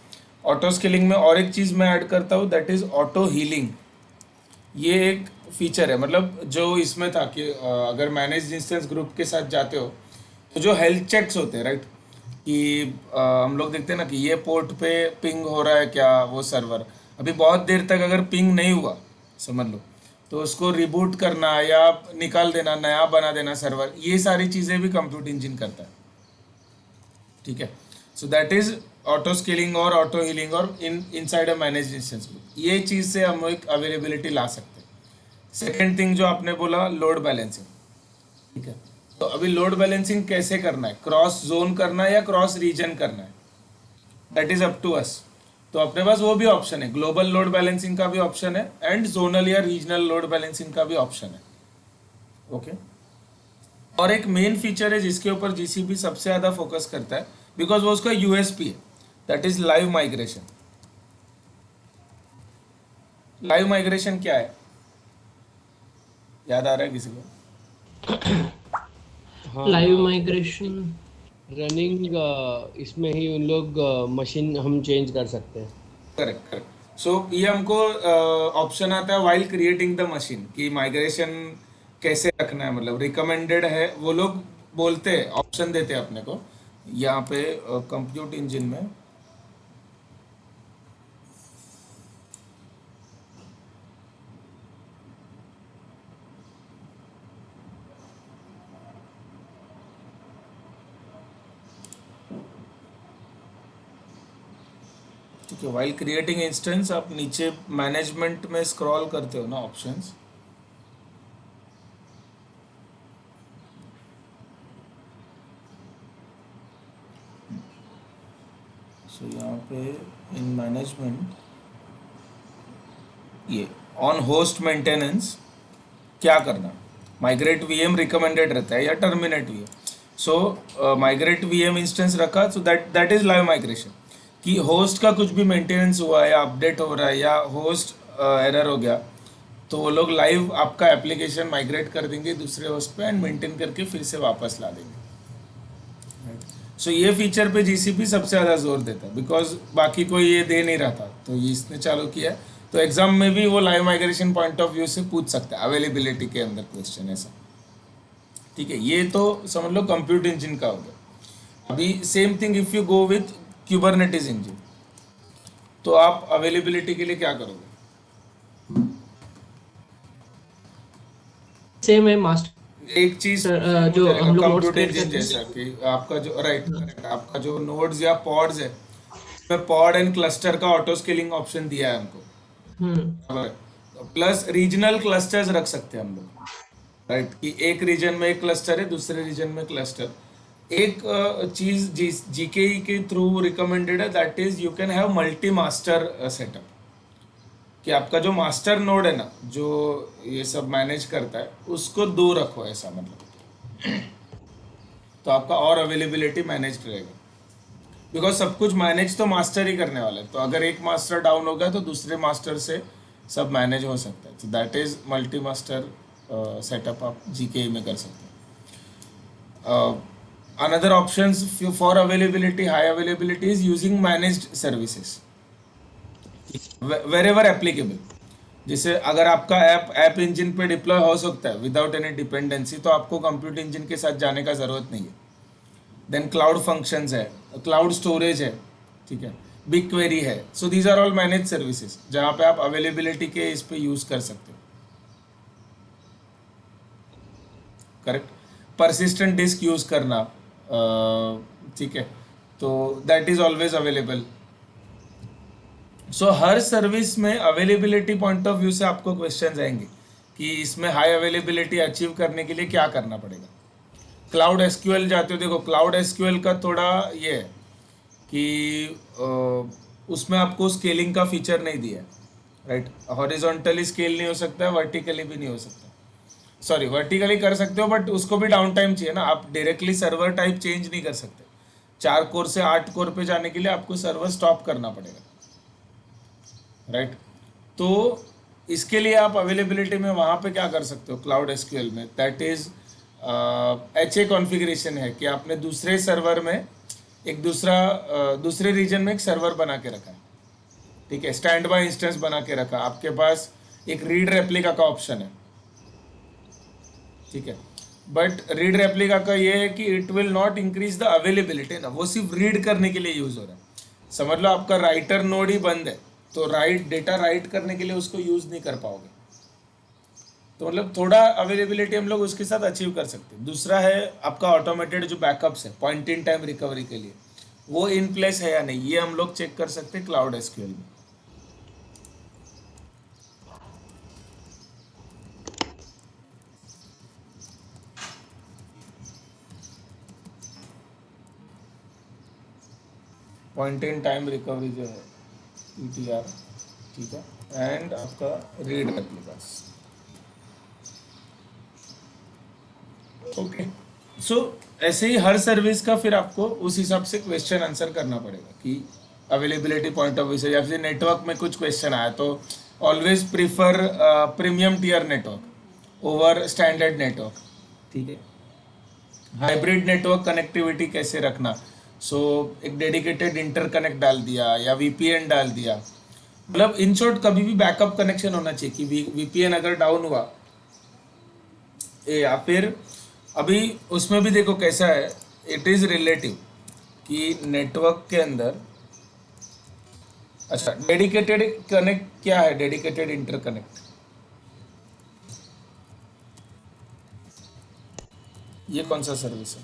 auto scaling में और एक चीज़ मैं ऐड करता हूँ, दैट इज ऑटो हीलिंग। ये एक फीचर है, मतलब जो इसमें था कि अगर मैनेज्ड इंस्टेंस ग्रुप के साथ जाते हो तो जो हेल्थ चेक्स होते हैं, राइट, कि हम लोग देखते हैं ना कि ये पोर्ट पे पिंग हो रहा है क्या, वो सर्वर अभी बहुत देर तक अगर पिंग नहीं हुआ समझ लो, तो उसको रिबूट करना या निकाल देना, नया बना देना सर्वर, ये सारी चीज़ें भी कंप्यूट इंजन करता है, ठीक है। So that is auto scaling और ऑटो हीलिंग और inside a managed instance group. ये चीज़ से हम एक अवेलेबिलिटी ला सकते हैं। सेकेंड थिंग जो आपने बोला, लोड बैलेंसिंग, ठीक है। तो अभी लोड बैलेंसिंग कैसे करना है, क्रॉस जोन करना है या क्रॉस रीजन करना है, that is up to us. तो अपने पास वो भी ऑप्शन है, ग्लोबल लोड बैलेंसिंग का भी ऑप्शन है एंड जोनल या रीजनल लोड बैलेंसिंग का भी ऑप्शन है, ओके। और एक मेन फीचर है जिसके ऊपर जीसीपी सबसे ज़्यादा फोकस करता है, बिकॉज वो उसका यूएसपी है, that is live migration. Live migration क्या है? याद आ रहा है किसी को? हाँ, लाइव माइग्रेशन रनिंग इसमें ही उन लोग मशीन हम चेंज कर सकते हैं। Correct correct. सो ये हमको ऑप्शन आता है वाइल क्रिएटिंग द मशीन कि माइग्रेशन कैसे रखना है, मतलब रिकमेंडेड है, वो लोग बोलते हैं, ऑप्शन देते हैं अपने को यहाँ पे कंप्यूट इंजन में। ठीक है, वाइल क्रिएटिंग इंस्टेंस आप नीचे मैनेजमेंट में स्क्रॉल करते हो ना ऑप्शंस, सो यहाँ पे इन मैनेजमेंट ये ऑन होस्ट मेंटेनेंस क्या करना, माइग्रेट वीएम रिकमेंडेड रहता है या टर्मिनेट वीएम। सो माइग्रेट वीएम इंस्टेंस रखा, सो दैट इज लाइव माइग्रेशन कि होस्ट का कुछ भी मेंटेनेंस हुआ या अपडेट हो रहा है या होस्ट एरर हो गया, तो वो लोग लाइव आपका एप्लीकेशन माइग्रेट कर देंगे दूसरे होस्ट पे एंड मेंटेन करके फिर से वापस ला देंगे। सो ये फीचर पे जीसीपी सबसे ज़्यादा जोर देता है बिकॉज बाकी कोई ये दे नहीं रहा था, तो ये इसने चालू किया है। तो एग्जाम में भी वो live migration point of view से पूछ सकता है, अवेलेबिलिटी के अंदर क्वेश्चन ऐसा। ठीक है, ये तो समझ लो कंप्यूट इंजन का हो गया। अभी same thing if you go with Kubernetes engine, तो आप अवेलेबिलिटी के लिए क्या करोगे? सेम है मास्टर एक चीज जो हम लोग नोट्स कंप्यूट क्रिएट इंजन करते हैं। जैसा कि आपका जो राइट आपका जो नोड्स या पॉड्स है, उसमें पॉड एंड क्लस्टर का ऑटो स्केलिंग ऑप्शन दिया है हमको, प्लस रीजनल क्लस्टर्स रख सकते हैं हम लोग, राइट कि एक रीजन में एक क्लस्टर है, दूसरे रीजन में क्लस्टर। एक चीज जीकेई के थ्रू रिकमेंडेड है, that is you can have multi master setup, कि आपका जो मास्टर नोड है ना, जो ये सब मैनेज करता है, उसको दो रखो ऐसा, मतलब तो आपका और अवेलेबिलिटी मैनेज रहेगा, बिकॉज सब कुछ मैनेज तो मास्टर ही करने वाला है। तो अगर एक मास्टर डाउन हो गया तो दूसरे मास्टर से सब मैनेज हो सकता है। तो that is multi master setup आप जीके में कर सकते हैं। Another options for availability, high availability is using managed services wherever applicable. जैसे अगर आपका ऐप इंजन पे डिप्लॉय हो सकता है विदाउट एनी डिपेंडेंसी, तो आपको कंप्यूट इंजन के साथ जाने का ज़रूरत नहीं है। देन क्लाउड फंक्शंस है, क्लाउड स्टोरेज है, ठीक है, बिग क्वेरी है। So these are all manage services जहाँ पे आप अवेलेबिलिटी के इस पे यूज़ कर सकते हो। करेक्ट, परसिस्टेंट डिस्क यूज़ करना, ठीक है, तो that is always available. So her service में अवेलेबिलिटी पॉइंट ऑफ व्यू से आपको क्वेश्चन आएंगे कि इसमें हाई अवेलेबिलिटी अचीव करने के लिए क्या करना पड़ेगा। क्लाउड एसक्यूएल जाते हो, देखो क्लाउड एसक्यूएल का थोड़ा ये है कि उसमें आपको स्केलिंग का फीचर नहीं दिया है, राइट। हॉरिजॉन्टली स्केल नहीं हो सकता है, वर्टिकली भी नहीं हो सकता। सॉरी, वर्टिकली कर सकते हो बट उसको भी डाउन टाइम चाहिए ना, आप डायरेक्टली सर्वर टाइप चेंज नहीं कर सकते। 4 कोर से 8 कोर पे जाने के लिए आपको सर्वर स्टॉप करना पड़ेगा, राइट। तो इसके लिए आप अवेलेबिलिटी में वहाँ पे क्या कर सकते हो क्लाउड एसक्यूएल में, दैट इज HA कॉन्फ़िगरेशन है कि आपने दूसरे सर्वर में एक दूसरे रीजन में एक सर्वर बना के रखा है, ठीक है, स्टैंड बाय इंस्टेंस बना के रखा। आपके पास एक रीड रेप्लिका का ऑप्शन है, ठीक है, बट रीड रेप्लिका का ये है कि it will not increase the availability ना, वो सिर्फ रीड करने के लिए यूज हो रहा है। समझ लो आपका राइटर नोड ही बंद है, तो डेटा राइट करने के लिए उसको यूज नहीं कर पाओगे। तो मतलब थोड़ा अवेलेबिलिटी हम लोग उसके साथ अचीव कर सकते हैं। दूसरा है आपका ऑटोमेटेड जो बैकअप्स है पॉइंट इन टाइम रिकवरी के लिए, वो इन प्लेस है या नहीं, ये हम लोग चेक कर सकते हैं क्लाउड एसक्यूएल में। पॉइंट इन टाइम रिकवरी जो है PTR, ठीक है, एंड आपका रीड रेप्लिकास। ओके, सो ऐसे ही हर सर्विस का फिर आपको उस हिसाब से क्वेश्चन आंसर करना पड़ेगा कि अवेलेबिलिटी पॉइंट ऑफ व्यू से, या फिर नेटवर्क में कुछ क्वेश्चन आया तो always prefer premium tier network, over standard network, ठीक है। हाइब्रिड नेटवर्क कनेक्टिविटी कैसे रखना, सो एक डेडिकेटेड इंटरकनेक्ट डाल दिया या वीपीएन डाल दिया, मतलब इन शॉर्ट कभी भी बैकअप कनेक्शन होना चाहिए कि वीपीएन अगर डाउन हुआ या फिर अभी उसमें भी देखो कैसा है, इट इज रिलेटिव कि नेटवर्क के अंदर, अच्छा डेडिकेटेड कनेक्ट क्या है, डेडिकेटेड इंटरकनेक्ट, ये कौन सा सर्विस है?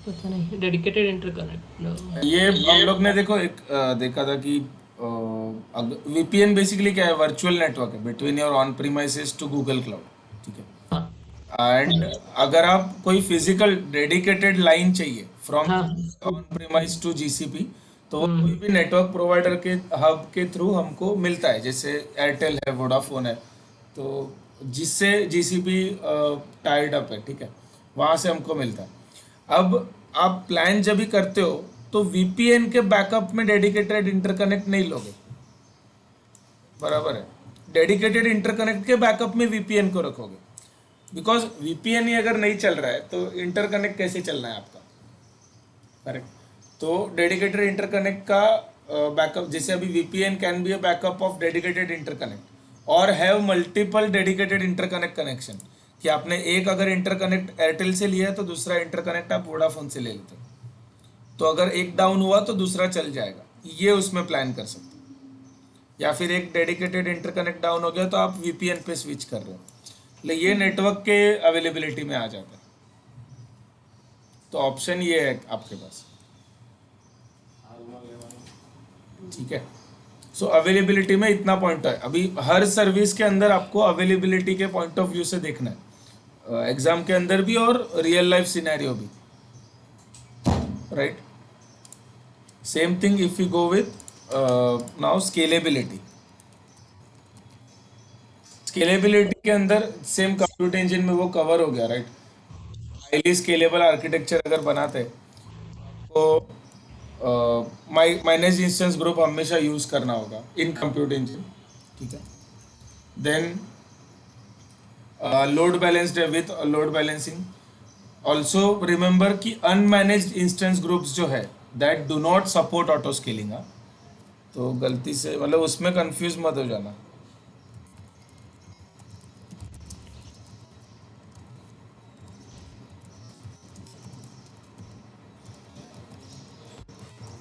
पता नहीं, डेडिकेटेड इंटरकनेक्ट। ये हम लोग ने देखो एक देखा था कि वीपीएन बेसिकली क्या है, वर्चुअल नेटवर्क है between your on premises to Google cloud, ठीक है। हाँ एंड अगर आप कोई फिजिकल डेडिकेटेड लाइन चाहिए फ्रॉम हाँ। ऑन प्रीमाइस टू जीसीपी, तो वो कोई भी नेटवर्क प्रोवाइडर के हब के थ्रू हमको मिलता है, जैसे एयरटेल है, वोडाफोन है, तो जिससे जीसीपी टाइड अप है, ठीक है, वहाँ से हमको मिलता है। अब आप प्लान जब भी करते हो तो वीपीएन के बैकअप में डेडिकेटेड इंटरकनेक्ट नहीं लोगे, बराबर है। डेडिकेटेड इंटरकनेक्ट के बैकअप में वीपीएन को रखोगे, बिकॉज वीपीएन ही अगर नहीं चल रहा है तो इंटरकनेक्ट कैसे चलना है आपका, करेक्ट। तो डेडिकेटेड इंटरकनेक्ट का बैकअप, जैसे अभी VPN can be a backup of dedicated interconnect और have multiple dedicated interconnect connection, कि आपने एक अगर इंटरकनेक्ट एयरटेल से लिया है तो दूसरा इंटरकनेक्ट आप वोडाफोन से ले लेते हो, तो अगर एक डाउन हुआ तो दूसरा चल जाएगा, ये उसमें प्लान कर सकते हो। या फिर एक डेडिकेटेड इंटरकनेक्ट डाउन हो गया तो आप वीपीएन पे स्विच कर रहे हो, ये नेटवर्क के अवेलेबिलिटी में आ जाता है। तो ऑप्शन ये है आपके पास, ठीक है। सो अवेलेबिलिटी में इतना पॉइंट है, अभी हर सर्विस के अंदर आपको अवेलेबिलिटी के पॉइंट ऑफ व्यू से देखना है, एग्जाम के अंदर भी और रियल लाइफ सिनेरियो भी, right. Same thing if you go with now scalability, scalability के अंदर सेम कंप्यूट इंजन में वो कवर हो गया, राइट। हाईली स्केलेबल आर्किटेक्चर अगर बनाते हैं तो मैनेज इंस्टेंस ग्रुप हमेशा यूज करना होगा इन कंप्यूट इंजन, ठीक है। Then load balanced with load balancing, also remember कि अनमैनेज्ड इंस्टेंस ग्रुप्स जो है that do not support auto scaling, तो गलती से मतलब उसमें कंफ्यूज मत हो जाना।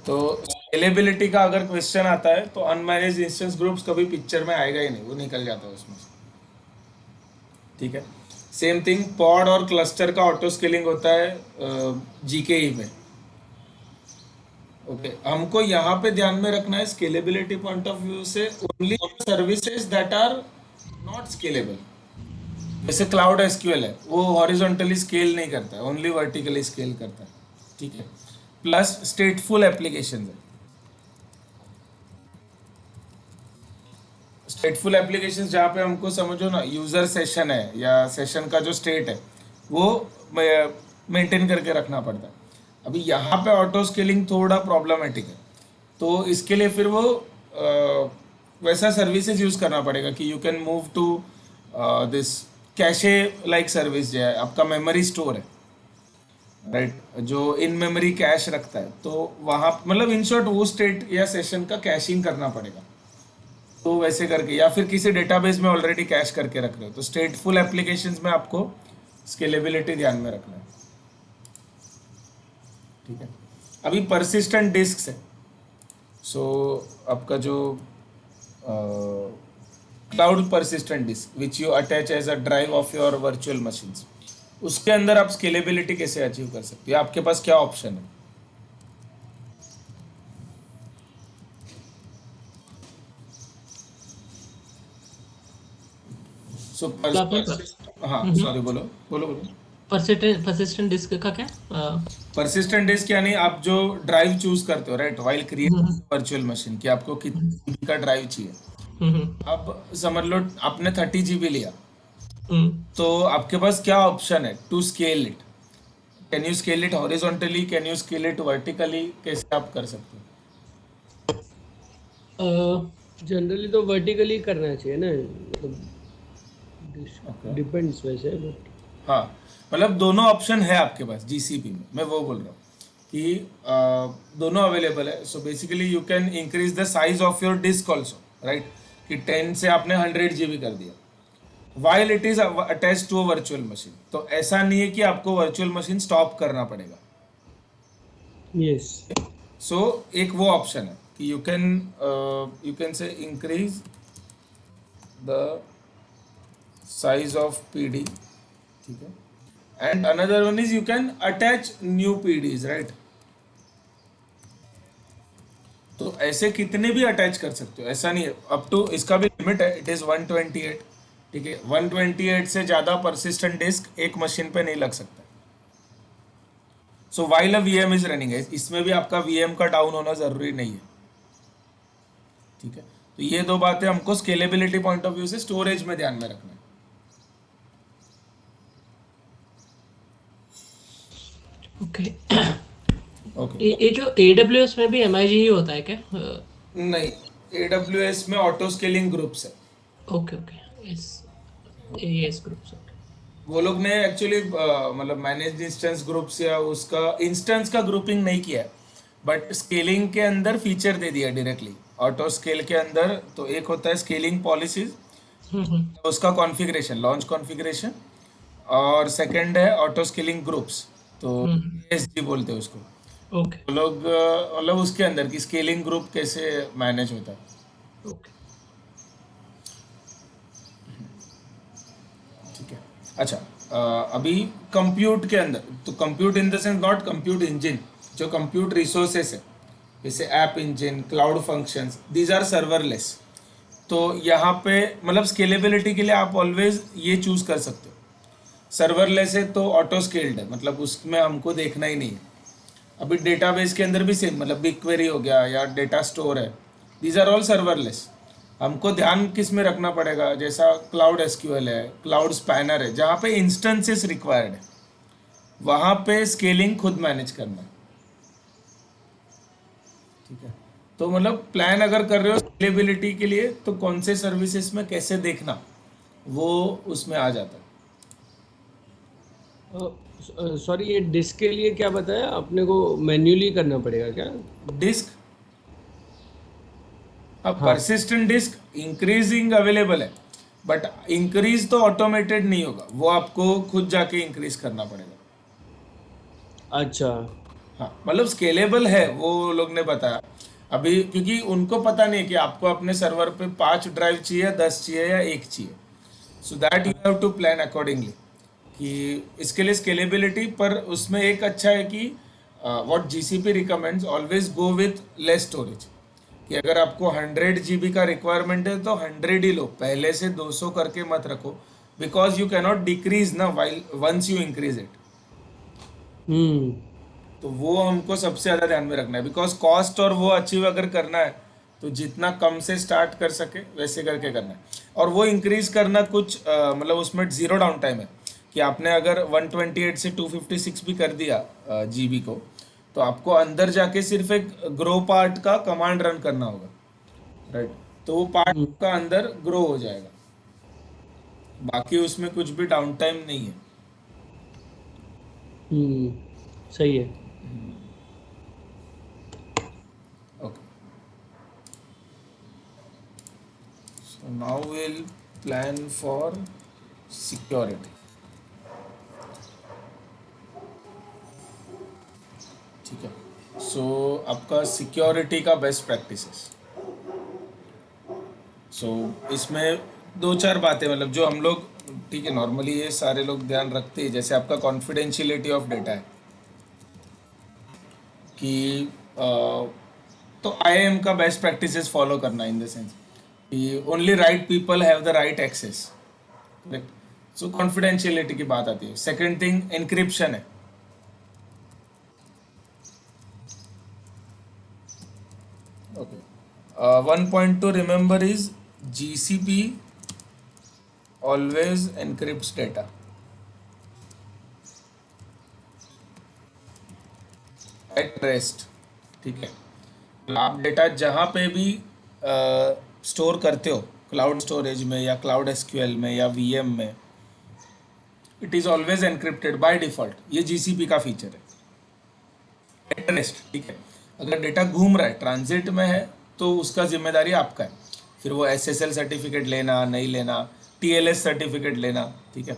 तो स्केलेबिलिटी का अगर क्वेश्चन आता है तो अनमैनेज्ड इंस्टेंस ग्रुप्स कभी पिक्चर में आएगा ही नहीं, वो निकल जाता है उसमें से, ठीक है। सेम थिंग पॉड और क्लस्टर का ऑटो स्केलिंग होता है जीकेई में, ओके। हमको यहाँ पे ध्यान में रखना है स्केलेबिलिटी पॉइंट ऑफ व्यू से only services that are not scalable, जैसे क्लाउड एसक्यूएल है, वो हॉरिजॉन्टली स्केल नहीं करता है, ओनली वर्टिकली स्केल करता है, ठीक है। प्लस स्टेटफुल एप्लीकेशन है, स्टेटफुल एप्लीकेशंस जहाँ पे हमको समझो ना यूजर सेशन है या सेशन का जो स्टेट है वो मेंटेन करके रखना पड़ता है। अभी यहाँ पे ऑटो स्केलिंग थोड़ा प्रॉब्लमेटिक है, तो इसके लिए फिर वो वैसा सर्विसेज यूज करना पड़ेगा कि you can move to this cache like service, जो है आपका मेमोरी स्टोर है, राइट, जो इन मेमोरी कैश रखता है, तो वहाँ मतलब इन शॉर्ट वो स्टेट या सेशन का कैशिंग करना पड़ेगा, तो वैसे करके, या फिर किसी डेटाबेस में ऑलरेडी कैश करके रख रहे हो, तो स्टेटफुल एप्लीकेशंस में आपको स्केलेबिलिटी ध्यान में रखना है, ठीक है। अभी परसिस्टेंट डिस्क है, सो आपका जो cloud persistent disk which you attach as a drive of your virtual machines, उसके अंदर आप स्केलेबिलिटी कैसे अचीव कर सकते हो, आपके पास क्या ऑप्शन है? सो हाँ सॉरी, बोलो बोलो बोलो। परसिस्टेंट डिस्क का क्या? परसिस्टेंट डिस्क यानी आप जो ड्राइव चूज करते हो, right, while creating virtual machine, कि आपको कितने जीबी का ड्राइव चाहिए। अब समझ लो आपने 30 GB लिया, तो आपके पास क्या ऑप्शन है to scale it, can you scale it horizontally, can you scale it vertically, कैसे आप कर सकते जनरली तो वर्टिकली करना चाहिए ना, हो? ओके, डिपेंड्स वैसे, बट हाँ, मतलब दोनों ऑप्शन है आपके पास जीसीपी में, मैं वो बोल रहा हूँ कि दोनों अवेलेबल है. So basically you can increase the size of your disk also, right, कि 10 से आपने 100 GB कर दिया while it is attach to a virtual machine. तो ऐसा नहीं है कि आपको वर्चुअल मशीन स्टॉप करना पड़ेगा. यस. सो एक वो ऑप्शन है कि यू कैन से increase the size of PD, ठीक है, and another one is you can attach new PDs, right. तो ऐसे कितने भी अटैच कर सकते हो, ऐसा नहीं है. अप टू इसका भी लिमिट है, इट इज 128, ठीक है. 128 से ज्यादा परसिस्टेंट डिस्क एक मशीन पे नहीं लग सकता. So while a VM is running है, इसमें भी आपका वीएम का डाउन होना जरूरी नहीं है, ठीक है. तो ये दो बातें हमको स्केलेबिलिटी पॉइंट ऑफ व्यू से स्टोरेज में ध्यान में रखना है. ओके. ओके, ये जो AWS में भी MIG ही होता है क्या? नहीं, AWS में ऑटो स्केलिंग ग्रुप्स है. Okay okay. Yes. AES groups. वो लोग ने एक्चुअली मतलब मैनेज इंस्टेंस ग्रुप्स या उसका इंस्टेंस का ग्रुपिंग नहीं किया है, बट स्केलिंग के अंदर फीचर दे दिया डायरेक्टली ऑटो स्केल के अंदर. तो एक होता है स्केलिंग पॉलिसीज, उसका कॉन्फ़िगरेशन, लॉन्च कॉन्फ़िगरेशन, और सेकंड है ऑटो स्केलिंग ग्रुप्स, तो ESG बोलते हैं उसको. ओके वो लोग मतलब उसके अंदर की स्केलिंग ग्रुप कैसे मैनेज होता है. ओके. ठीक है. अच्छा, अभी कंप्यूट के अंदर, तो compute in the sense not compute engine, जो कंप्यूट रिसोर्सेस है जैसे app engine, cloud functions, these are serverless. तो यहाँ पे मतलब स्केलेबिलिटी के लिए आप ऑलवेज ये चूज कर सकते हो. सर्वरलेस है तो ऑटो स्केल्ड है, मतलब उसमें हमको देखना ही नहीं है. अभी डेटाबेस के अंदर भी सेम, मतलब बिग क्वेरी हो गया या डेटा स्टोर है, दीज आर ऑल सर्वरलेस. हमको ध्यान किस में रखना पड़ेगा, जैसा क्लाउड एसक्यूएल है, क्लाउड स्पैनर है, जहाँ पे इंस्टेंसेस रिक्वायर्ड है वहाँ पे स्केलिंग खुद मैनेज करना है, ठीक है. तो मतलब प्लान अगर कर रहे हो स्केलेबिलिटी के लिए तो कौन से सर्विसेज में कैसे देखना, वो उसमें आ जाता है. सॉरी, ये डिस्क के लिए क्या बताया अपने को, मैन्युअली करना पड़ेगा क्या? डिस्क, अब हाँ. परसिस्टेंट डिस्क इंक्रीजिंग अवेलेबल है, बट इंक्रीज तो ऑटोमेटेड नहीं होगा, वो आपको खुद जाके इंक्रीज करना पड़ेगा. अच्छा. हाँ, मतलब स्केलेबल है, वो लोग ने बताया अभी, क्योंकि उनको पता नहीं है कि आपको अपने सर्वर पे 5 ड्राइव चाहिए, 10 चाहिए या एक चाहिए. So that you have to plan accordingly कि इसके लिए स्केलेबिलिटी. पर उसमें एक अच्छा है कि what GCP recommends, always go with less storage. कि अगर आपको 100 GB का रिक्वायरमेंट है तो 100 ही लो, पहले से 200 करके मत रखो, बिकॉज यू कैनॉट डिक्रीज ना while once you increase it. Hmm. तो वो हमको सबसे ज़्यादा ध्यान में रखना है, बिकॉज कॉस्ट और वो अचीव अगर करना है तो जितना कम से स्टार्ट कर सके वैसे करके करना है. और वो इंक्रीज करना कुछ मतलब उसमें ज़ीरो डाउन टाइम है कि आपने अगर 128 से 256 भी कर दिया GB को, तो आपको अंदर जाके सिर्फ एक ग्रो पार्ट का कमांड रन करना होगा, राइट. तो वो पार्ट का अंदर ग्रो हो जाएगा, बाकी उसमें कुछ भी डाउन टाइम नहीं है. हम्म. सही है. Okay. So now we'll plan for security. ठीक है. सो आपका सिक्योरिटी का बेस्ट प्रैक्टिसेस. सो इसमें दो चार बातें, मतलब जो हम लोग, ठीक है, नॉर्मली ये सारे लोग ध्यान रखते हैं. जैसे आपका कॉन्फिडेंशियलिटी ऑफ डेटा है कि तो IAM का बेस्ट प्रैक्टिसेस फॉलो करना, इन द सेंस कि only right people have the right access, correct. So confidentiality की बात आती है. सेकंड थिंग एनक्रिप्शन है. Okay. 1 point to remember is GCP always encrypts data. At rest, ठीक है। आप डेटा जहाँ पे भी स्टोर करते हो, क्लाउड स्टोरेज में या क्लाउड एसक्यूएल में या वीएम में, it is always encrypted by default. ये जीसीपी का फीचर है, एट रेस्ट, ठीक है। अगर डेटा घूम रहा है, ट्रांजिट में है, तो उसका जिम्मेदारी आपका है। फिर वो एसएसएल सर्टिफिकेट लेना, नहीं लेना, टीएलएस सर्टिफिकेट लेना, ठीक है,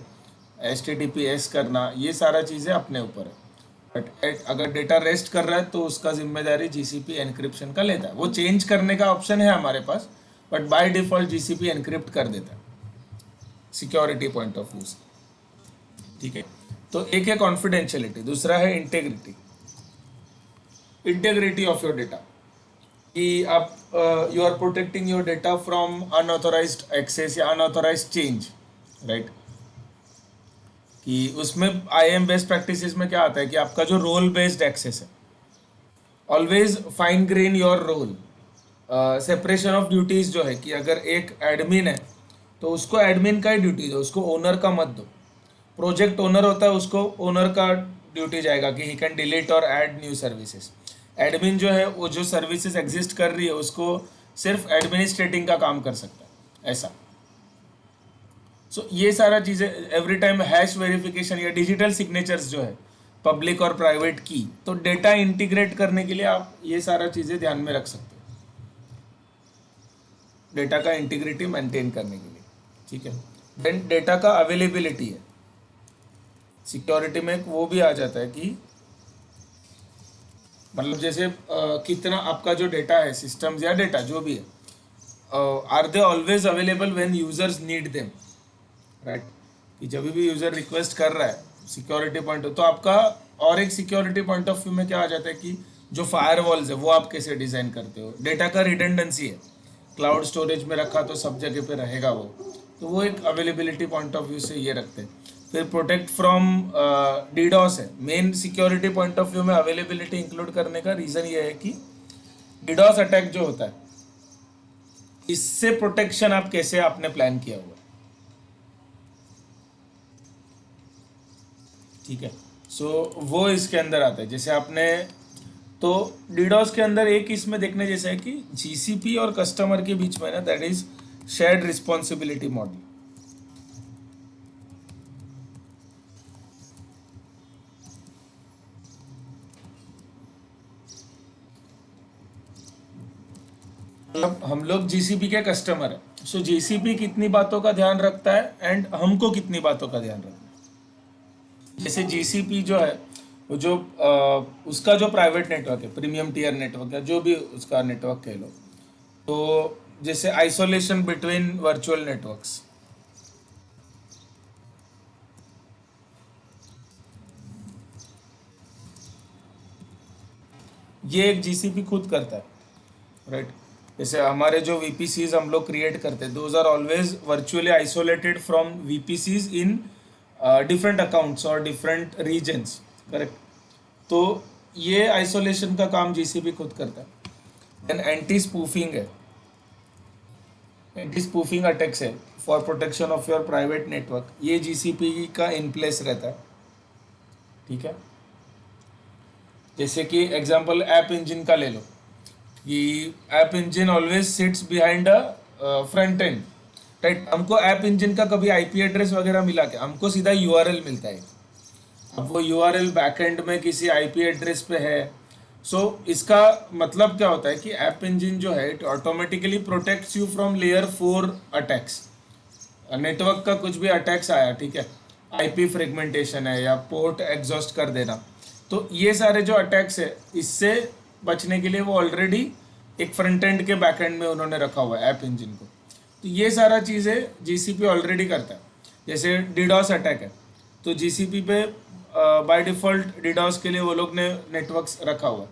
एचटीटीपीएस करना, ये सारा चीज़ें अपने ऊपर है। बट अगर डेटा रेस्ट कर रहा है तो उसका जिम्मेदारी जीसीपी एनक्रिप्शन का लेता है। वो चेंज करने का ऑप्शन है हमारे पास, but by default GCP encrypt कर देता है सिक्योरिटी पॉइंट ऑफ व्यू से, ठीक है। तो एक है कॉन्फिडेंशियलिटी, दूसरा है integrity. Integrity of your data, कि आप you are protecting your data from unauthorised access या अनऑथोराइज्ड चेंज, राइट। कि उसमें IAM बेस्ड प्रैक्टिसेस में क्या आता है कि आपका जो रोल बेस्ड एक्सेस है, always fine grain your role. Separation of duties जो है कि अगर एक एडमिन है तो उसको एडमिन का ही ड्यूटी दो, उसको ओनर का मत दो। प्रोजेक्ट ओनर होता है, उसको ओनर का ड्यूटी जाएगा कि ही कैन डिलीट और ऐड न्यू सर्विसेज। एडमिन जो है वो जो सर्विसेज एग्जिस्ट कर रही है उसको सिर्फ एडमिनिस्ट्रेटिंग का काम कर सकता है, ऐसा। सो ये सारा चीज़ें एवरी टाइम हैश वेरिफिकेशन या डिजिटल सिग्नेचर्स जो है पब्लिक और प्राइवेट की, तो डेटा इंटीग्रेट करने के लिए आप ये सारा चीज़ें ध्यान में रख सकते हो, डेटा का इंटीग्रिटी मेंटेन करने के लिए, ठीक है। देन डेटा का अवेलेबिलिटी है, सिक्योरिटी में वो भी आ जाता है कि मतलब जैसे कितना आपका जो डेटा है, सिस्टम्स या डेटा जो भी है, are they always available when users need them, right. कि जब भी यूजर रिक्वेस्ट कर रहा है, सिक्योरिटी पॉइंट तो आपका, और एक सिक्योरिटी पॉइंट ऑफ व्यू में क्या आ जाता है कि जो फायरवॉल्स है वो आप कैसे डिज़ाइन करते हो। डेटा का रिडंडेंसी है, क्लाउड स्टोरेज में रखा तो सब जगह पे रहेगा वो, तो वो एक अवेलेबिलिटी पॉइंट ऑफ व्यू से ये रखते हैं। फिर प्रोटेक्ट फ्रॉम डीडॉस है, main security point of view में अवेलेबिलिटी इंक्लूड करने का रीज़न ये है कि डीडॉस अटैक जो होता है, इससे प्रोटेक्शन आप कैसे आपने प्लान किया हुआ है, ठीक है। सो वो इसके अंदर आता है। जैसे आपने, तो डीडॉस के अंदर एक इसमें देखने जैसा है कि जीसीपी और कस्टमर के बीच में ना, that is shared responsibility model. मतलब हम लोग जीसीपी के कस्टमर है, सो जीसीपी कितनी बातों का ध्यान रखता है एंड हमको कितनी बातों का ध्यान रखना है। जैसे जीसीपी जो है वो जो उसका जो प्राइवेट नेटवर्क है, प्रीमियम टीयर नेटवर्क है, जो भी उसका नेटवर्क कह लो, तो जैसे आइसोलेशन बिटवीन वर्चुअल नेटवर्क्स, ये एक जीसीपी खुद करता है, राइट। जैसे हमारे जो वीपीसीज हम लोग क्रिएट करते हैं, those are always virtually isolated from VPCs in different accounts और डिफरेंट रीजन्स, करेक्ट। तो ये आइसोलेशन का काम जीसीपी खुद करता है। देन एंटी स्पूफिंग है, एंटी स्पूफिंग अटैक्स है for protection of your private network, ये जीसीपी का इन प्लेस रहता है, ठीक है। जैसे कि एग्जांपल ऐप इंजन का ले लो, कि app engine always sits behind a front end, right. हमको ऐप इंजन का कभी आईपी एड्रेस वगैरह मिला क्या, हमको सीधा यूआरएल मिलता है। अब वो यूआरएल बैकएंड में किसी आईपी एड्रेस पे है। सो इसका मतलब क्या होता है कि ऐप इंजन जो है it automatically protects you from layer 4 attacks. Network का कुछ भी अटैक्स आया, ठीक है, आईपी फ्रेगमेंटेशन है या पोर्ट एग्जॉस्ट कर देना, तो ये सारे जो अटैक्स है इससे बचने के लिए वो ऑलरेडी एक फ्रंट एंड के बैक एंड में उन्होंने रखा हुआ है ऐप इंजन को। तो ये सारा चीज़ें जीसीपी ऑलरेडी करता है। जैसे डीडॉस अटैक है, तो जीसीपी पे बाय डिफ़ॉल्ट डीडॉस के लिए वो लोग ने नेटवर्क्स रखा हुआ है।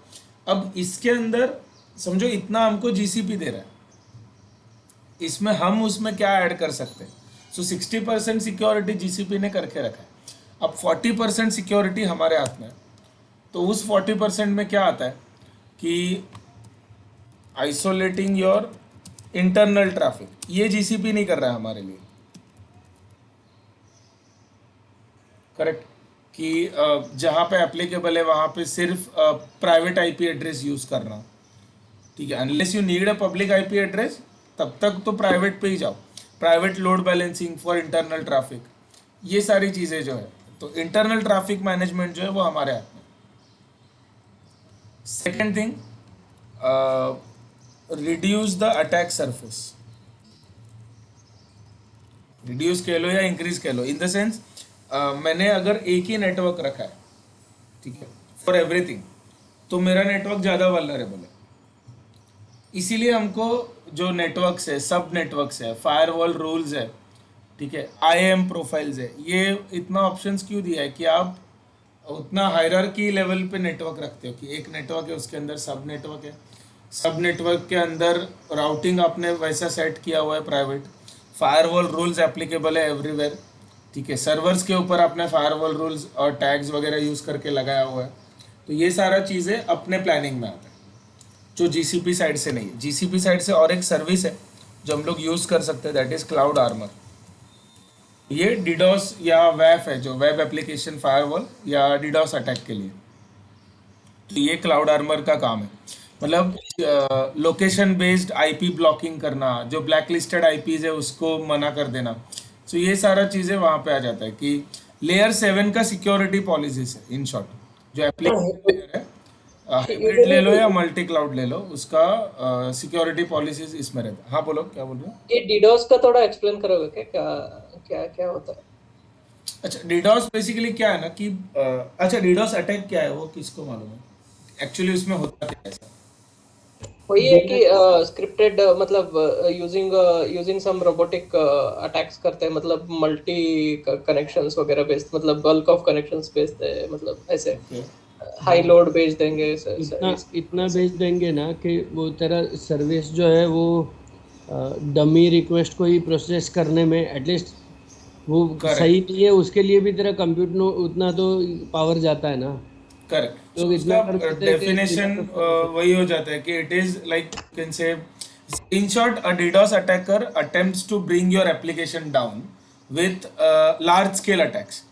अब इसके अंदर समझो इतना हमको जीसीपी दे रहा है, इसमें हम उसमें क्या ऐड कर सकते हैं। सो 60% सिक्योरिटी जीसीपी ने करके रखा है, अब 40% सिक्योरिटी हमारे हाथ में है। तो उस 40% में क्या आता है कि आइसोलेटिंग योर इंटरनल ट्रैफिक, ये जीसीपी नहीं कर रहा है हमारे लिए, करेक्ट। कि जहाँ पे एप्लीकेबल है वहाँ पे सिर्फ प्राइवेट आईपी एड्रेस यूज़ करना, ठीक है। Unless you need a public IP address तब तक तो प्राइवेट पे ही जाओ। Private load balancing for internal traffic, ये सारी चीज़ें जो है, तो इंटरनल ट्रैफिक मैनेजमेंट जो है वो हमारे हाथ में। Second thing, reduce the attack surface. Reduce कह लो या इंक्रीज कह लो, इन द सेंस मैंने अगर एक ही नेटवर्क रखा है, ठीक है, फॉर एवरीथिंग, तो मेरा नेटवर्क ज़्यादा वल्नरेबल है। इसीलिए हमको जो नेटवर्क्स है, सब नेटवर्क्स है, फायरवॉल रूल्स है, ठीक है, IAM प्रोफाइल्स है, ये इतना ऑप्शंस क्यों दिया है कि आप उतना हायरार्की लेवल पे नेटवर्क रखते हो कि एक नेटवर्क है उसके अंदर सब नेटवर्क है, सब नेटवर्क के अंदर राउटिंग आपने वैसा सेट किया हुआ है प्राइवेट, फायरवॉल रूल्स एप्लीकेबल है एवरीवेयर, ठीक है, सर्वर्स के ऊपर आपने फायरवॉल रूल्स और टैग्स वगैरह यूज़ करके लगाया हुआ है। तो ये सारा चीज़ें अपने प्लानिंग में आता है, जो GCP साइड से नहीं है। GCP साइड से और एक सर्विस है जो हम लोग यूज़ कर सकते हैं, दैट इज़ क्लाउड आर्मर। ये डिडोस या वैफ है, जो वेब एप्लीकेशन फायरवॉल या डिडोस अटैक के लिए, तो ये क्लाउड आर्मर का काम है। मतलब लोकेशन बेस्ड आईपी ब्लॉकिंग करना, जो ब्लैक लिस्टेड आईपीज है उसको मना कर देना। सो ये सारा चीज़ें वहाँ पे आ जाता है कि लेयर 7 का सिक्योरिटी पॉलिसीज है इन शॉर्ट, जो एप्लीकेशन लेयर है, हाइब्रिड ले लो या मल्टी क्लाउड ले लो, उसका सिक्योरिटी पॉलिसीज इसमें रहता है। हाँ बोलो, क्या बोल रहे हो? ये डीडोस का थोड़ा एक्सप्लेन करोगे क्या, क्या क्या क्या होता है? अच्छा, डीडोस बेसिकली क्या है ना कि अच्छा, डीडोस अटैक क्या है वो किसको मालूम है एक्चुअली, उसमें होता क्या है ऐसा? वही है कि स्क्रिप्टेड मतलब यूजिंग सम रोबोटिक अटैक्स करते हैं, मतलब मल्टी कनेक्शंस वगैरह बेस्ड, मतलब बल्क ऑफ कनेक्शंस भेजते हैं, मतलब ऐसे हाई लोड भेज देंगे इतना भेज देंगे ना कि वो तेरा सर्विस जो है वो डमी रिक्वेस्ट को ही प्रोसेस करने में एटलीस्ट वो Correct. सही नहीं है, उसके लिए भी तेरा कंप्यूटर उतना तो पावर जाता है ना। करेक्ट। लोग उसका इतना कर देते हैं कि डेफिनेशन बिना तो वही हो जाता है कि it is like can say, in short, a DDoS attacker attempts to bring your application down with large scale attacks.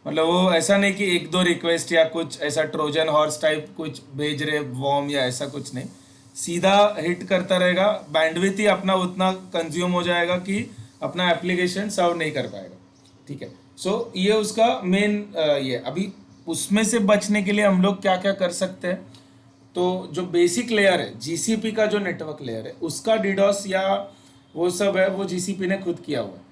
मतलब वो ऐसा नहीं कि एक दो रिक्वेस्ट या कुछ ऐसा ट्रोजन हॉर्स टाइप कुछ भेज रहे वॉर्म या ऐसा कुछ नहीं, सीधा हिट करता रहेगा, बैंडविथ ही अपना उतना कंज्यूम हो जाएगा कि अपना एप्लीकेशन सर्व नहीं कर पाएगा, ठीक है। सो ये उसका मेन ये अभी उसमें से बचने के लिए हम लोग क्या क्या कर सकते हैं, तो जो बेसिक लेयर है GCP का, जो नेटवर्क लेयर है उसका डिडोस या वो सब है वो GCP ने खुद किया हुआ है,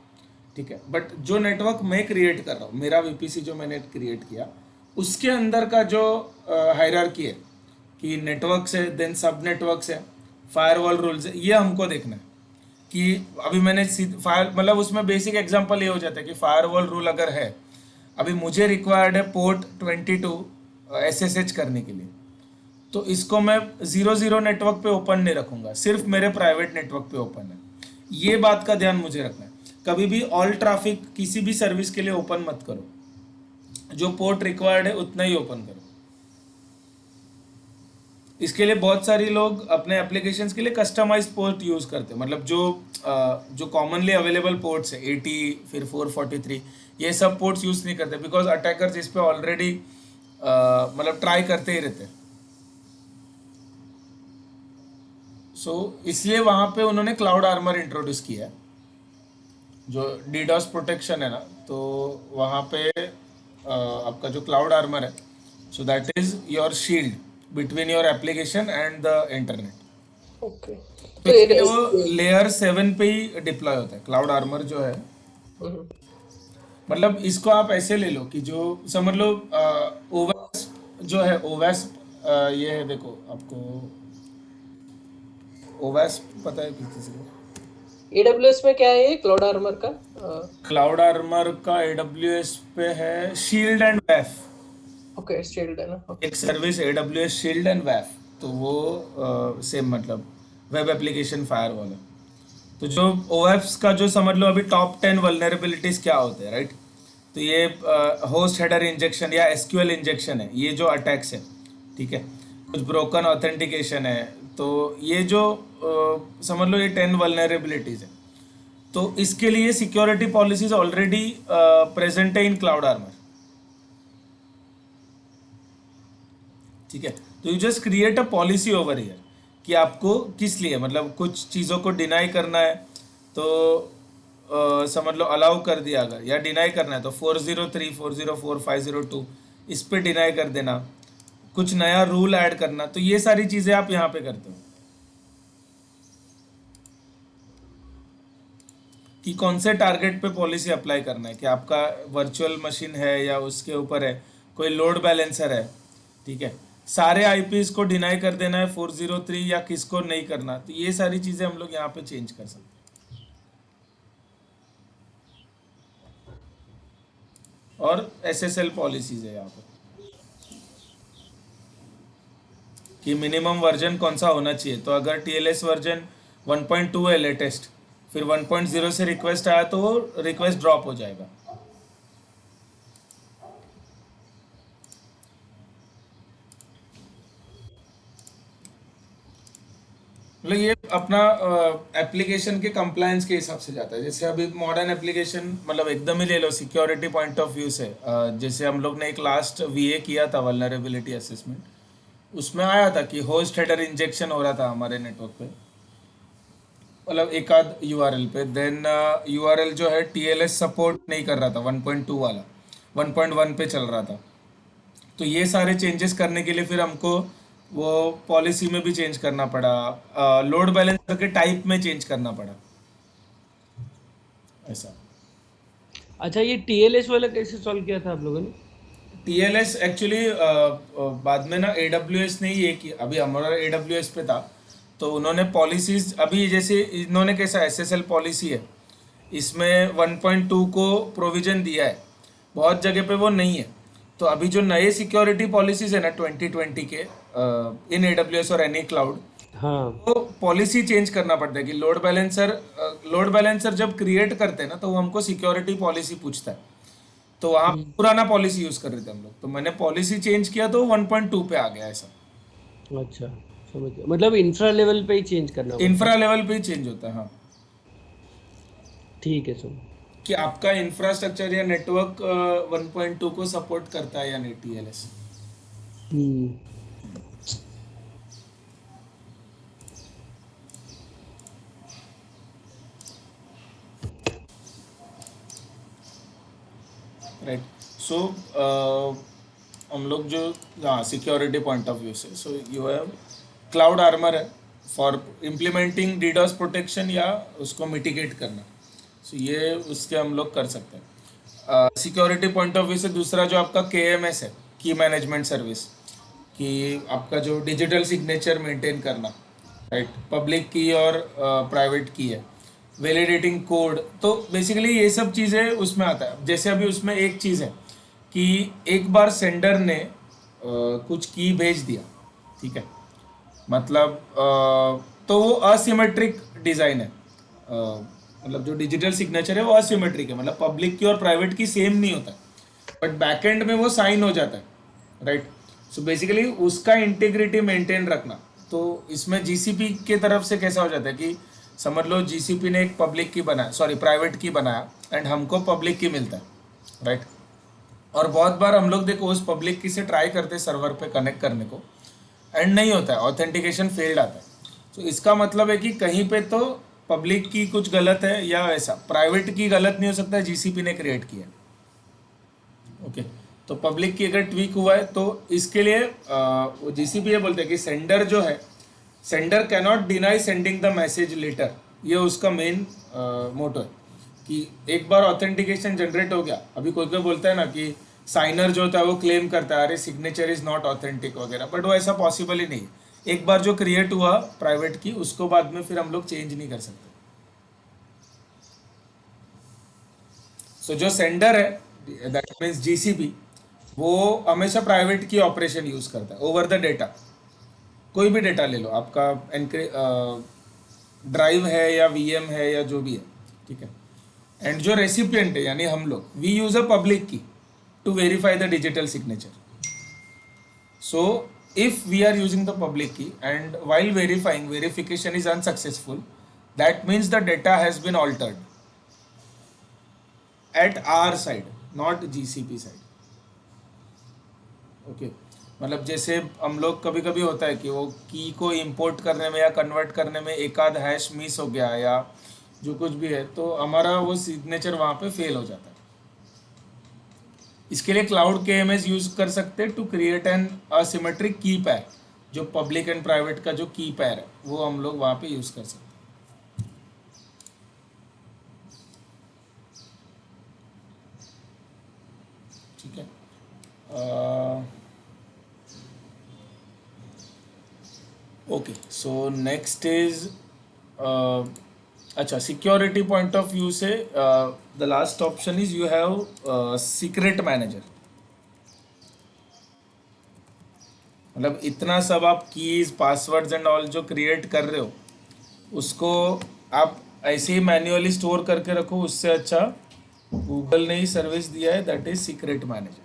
ठीक है। बट जो नेटवर्क मैं क्रिएट कर रहा हूँ, मेरा VPC जो मैंने क्रिएट किया, उसके अंदर का जो हायरार्की है कि नेटवर्क्स है, देन सब नेटवर्क्स है, फायरवॉल रूल्स है, ये हमको देखना है कि अभी मैंने फायर मतलब उसमें बेसिक एग्जांपल ये हो जाता है कि फायरवॉल रूल अगर है, अभी मुझे रिक्वायर्ड है पोर्ट 22 SSH करने के लिए, तो इसको मैं 00 नेटवर्क पे ओपन नहीं रखूंगा, सिर्फ मेरे प्राइवेट नेटवर्क पे ओपन है। ये बात का ध्यान मुझे रखना है, कभी भी ऑल ट्रैफिक किसी भी सर्विस के लिए ओपन मत करो, जो पोर्ट रिक्वायर्ड है उतना ही ओपन करो। इसके लिए बहुत सारी लोग अपने एप्लीकेशंस के लिए कस्टमाइज्ड पोर्ट यूज़ करते हैं, मतलब जो कॉमनली अवेलेबल पोर्ट्स है 80 फिर 443, ये सब पोर्ट्स यूज़ नहीं करते, बिकॉज अटैकर्स इस पे ऑलरेडी मतलब ट्राई करते ही रहते हैं। सो इसलिए वहाँ पे उन्होंने क्लाउड आर्मर इंट्रोड्यूस किया है, जो DDoS प्रोटेक्शन है ना, तो वहाँ पे आपका जो क्लाउड आर्मर है, so that is your shield between your application and the internet. Okay, तो इसके लिए वो लेयर 7 पे ही डिप्लॉय होता है क्लाउड आर्मर जो है। मतलब इसको आप ऐसे ले लो कि जो समझ लो ओवैस जो है, ओवैस ये है, देखो आपको ओवैस पता है किसी से? AWS में क्या है ये क्लाउड आर्मर का? क्लाउड आर्मर का AWS पे है शील्ड एंड वैफ, ओके, शील्ड है ना? एक सर्विस AWS शील्ड एंड वैफ, तो वो सेम मतलब वेब एप्लीकेशन फायरवॉल है। तो जो OFs का जो समझ लो अभी टॉप 10 वल्नरेबिलिटीज क्या होते हैं, राइट? तो ये होस्ट हेडर इंजेक्शन या SQL इंजेक्शन है, ये जो अटैक्स है, ठीक है, कुछ ब्रोकन ऑथेंटिकेशन है, तो ये जो समझ लो ये 10 वल्नरेबिलिटीज है। तो इसके लिए सिक्योरिटी पॉलिसीज ऑलरेडी प्रेजेंट है इन क्लाउड आर्मर, ठीक है। तो you just create a policy over here कि आपको किस लिए, मतलब कुछ चीज़ों को डिनाई करना है तो समझ लो अलाउ कर दिया, अगर या डिनाई करना है तो 403, 404, 502 इस पे डिनाई कर देना, कुछ नया रूल ऐड करना, तो ये सारी चीज़ें आप यहाँ पे करते हो कि कौन से टारगेट पे पॉलिसी अप्लाई करना है, कि आपका वर्चुअल मशीन है या उसके ऊपर है कोई लोड बैलेंसर है, ठीक है, सारे आईपीस को डिनाई कर देना है 403 या किसको नहीं करना, तो ये सारी चीज़ें हम लोग यहाँ पे चेंज कर सकते हैं। और एसएसएल पॉलिसीज है यहाँ पे कि मिनिमम वर्जन कौन सा होना चाहिए, तो अगर टीएलएस वर्जन 1.2 है लेटेस्ट, फिर 1.0 से रिक्वेस्ट आया तो वो रिक्वेस्ट ड्रॉप हो जाएगा। मतलब ये अपना एप्लीकेशन के कंप्लायंस के हिसाब से जाता है। जैसे अभी मॉडर्न एप्लीकेशन, मतलब एकदम ही ले लो सिक्योरिटी पॉइंट ऑफ व्यू से, जैसे हम लोग ने एक लास्ट वीए किया था वल्नरेबिलिटी असेसमेंट, उसमें आया था कि होस्ट हेडर इंजेक्शन हो रहा था हमारे नेटवर्क पे, मतलब एक आध यूआरएल पे, देन यूआरएल जो है टीएलएस सपोर्ट नहीं कर रहा था 1.2 वाला, 1.1 पे चल रहा था। तो ये सारे चेंजेस करने के लिए फिर हमको वो पॉलिसी में भी चेंज करना पड़ा, लोड बैलेंसर के टाइप में चेंज करना पड़ा, ऐसा। अच्छा, ये टीएलएस वाला कैसे सॉल्व किया था आप लोगों ने? टीएलएस एक्चुअली बाद में ना एडब्ल्यूएस ने ये किया, अभी हमारा एडब्ल्यूएस पे था तो उन्होंने पॉलिसीज, अभी जैसे इन्होंने कैसा एसएसएल पॉलिसी है, इसमें 1.2 को प्रोविजन दिया है, बहुत जगह पे वो नहीं है। तो अभी जो नए सिक्योरिटी पॉलिसीज है ना 2020 के इन एडब्ल्यूएस और एनी क्लाउड, हाँ। तो पॉलिसी चेंज करना पड़ता है कि लोड बैलेंसर जब क्रिएट करते हैं ना तो वो हमको सिक्योरिटी पॉलिसी पूछता है, तो वहाँ पुराना पॉलिसी यूज कर रहे थे हम लोग, तो मैंने पॉलिसी चेंज किया तो 1.2 पे आ गया ऐसा। अच्छा, समझ गया। मतलब इंफ्रा लेवल पे ही चेंज करना पड़ता इंफ्रा लेवल पे ही चेंज होता है, हाँ, है। ठीक है, समझ। कि आपका इंफ्रास्ट्रक्चर या नेटवर्क 1.2 को सपोर्ट करता है या नहीं टीएलएस। हम्म। राइट। सो हम लोग जो, हाँ, सिक्योरिटी पॉइंट ऑफ व्यू से, सो यू हैव क्लाउड आर्मर है फॉर इम्प्लीमेंटिंग डीडोस प्रोटेक्शन या उसको मिटिगेट करना, सो ये उसके हम लोग कर सकते हैं। सिक्योरिटी पॉइंट ऑफ व्यू से दूसरा जो आपका केएमएस है, की मैनेजमेंट सर्विस, कि आपका जो डिजिटल सिग्नेचर मेंटेन करना, राइट, पब्लिक की और प्राइवेट की है, वैलिडेटिंग कोड, तो बेसिकली ये सब चीज़ें उसमें आता है। जैसे अभी उसमें एक चीज़ है कि एक बार सेंडर ने कुछ की भेज दिया, ठीक है, मतलब तो वो असिमेट्रिक डिज़ाइन है, मतलब जो डिजिटल सिग्नेचर है वो असिमेट्रिक है, मतलब पब्लिक की और प्राइवेट की सेम नहीं होता, बट बैकएंड में वो साइन हो जाता है, राइट। सो बेसिकली उसका इंटीग्रिटी मेंटेन रखना, तो इसमें जीसीपी के तरफ से कैसा हो जाता है कि समझ लो जीसीपी ने एक पब्लिक की बनाया, सॉरी प्राइवेट की बनाया, एंड हमको पब्लिक की मिलता है, राइट। और बहुत बार हम लोग देखो उस पब्लिक की से ट्राई करते हैं सर्वर पे कनेक्ट करने को, एंड नहीं होता है, ऑथेंटिकेशन फेल्ड आता है। तो इसका मतलब है कि कहीं पे तो पब्लिक की कुछ गलत है या ऐसा, प्राइवेट की गलत नहीं हो सकता है, जीसीपी ने क्रिएट किया, ओके। तो पब्लिक की अगर ट्वीक हुआ है तो इसके लिए वो जीसीपी ये बोलते हैं कि सेंडर जो है, sender cannot deny sending the message later, ये उसका मेन मोटो है कि एक बार ऑथेंटिकेशन जनरेट हो गया, अभी कोई कोई बोलता है ना कि साइनर जो होता है वो क्लेम करता है अरे सिग्नेचर इज नॉट ऑथेंटिक वगैरह, बट वो ऐसा पॉसिबल ही नहीं है। एक बार जो क्रिएट हुआ प्राइवेट की, उसको बाद में फिर हम लोग चेंज नहीं कर सकते। सो जो सेंडर है, दैट मीन्स जीसीपी, वो हमेशा प्राइवेट की ऑपरेशन यूज करता है ओवर द डेटा। कोई भी डेटा ले लो, आपका ड्राइव है या वीएम है या जो भी है, ठीक है। एंड जो रेसिपिएंट है यानी हम लोग, we use a public key to verify the digital signature. So if we are using the public key and while verifying, verification is unsuccessful, that means the data has been altered at our side, not GCP side, okay। मतलब जैसे हम लोग कभी कभी होता है कि वो की को इंपोर्ट करने में या कन्वर्ट करने में एक आध हैश मिस हो गया या जो कुछ भी है, तो हमारा वो सिग्नेचर वहाँ पे फेल हो जाता है। इसके लिए क्लाउड KMS यूज कर सकते हैं टू क्रिएट एन असिमेट्रिक की पैर, जो पब्लिक एंड प्राइवेट का जो की पैर है वो हम लोग वहाँ पे यूज कर सकते हैं। ठीक है। ओके, सो नेक्स्ट इज अच्छा, सिक्योरिटी पॉइंट ऑफ व्यू से the last option is you have secret manager. मतलब इतना सब आप कीज पासवर्ड्स एंड ऑल जो क्रिएट कर रहे हो उसको आप ऐसे ही मैन्युअली स्टोर करके रखो, उससे अच्छा गूगल ने ही सर्विस दिया है, that is secret manager.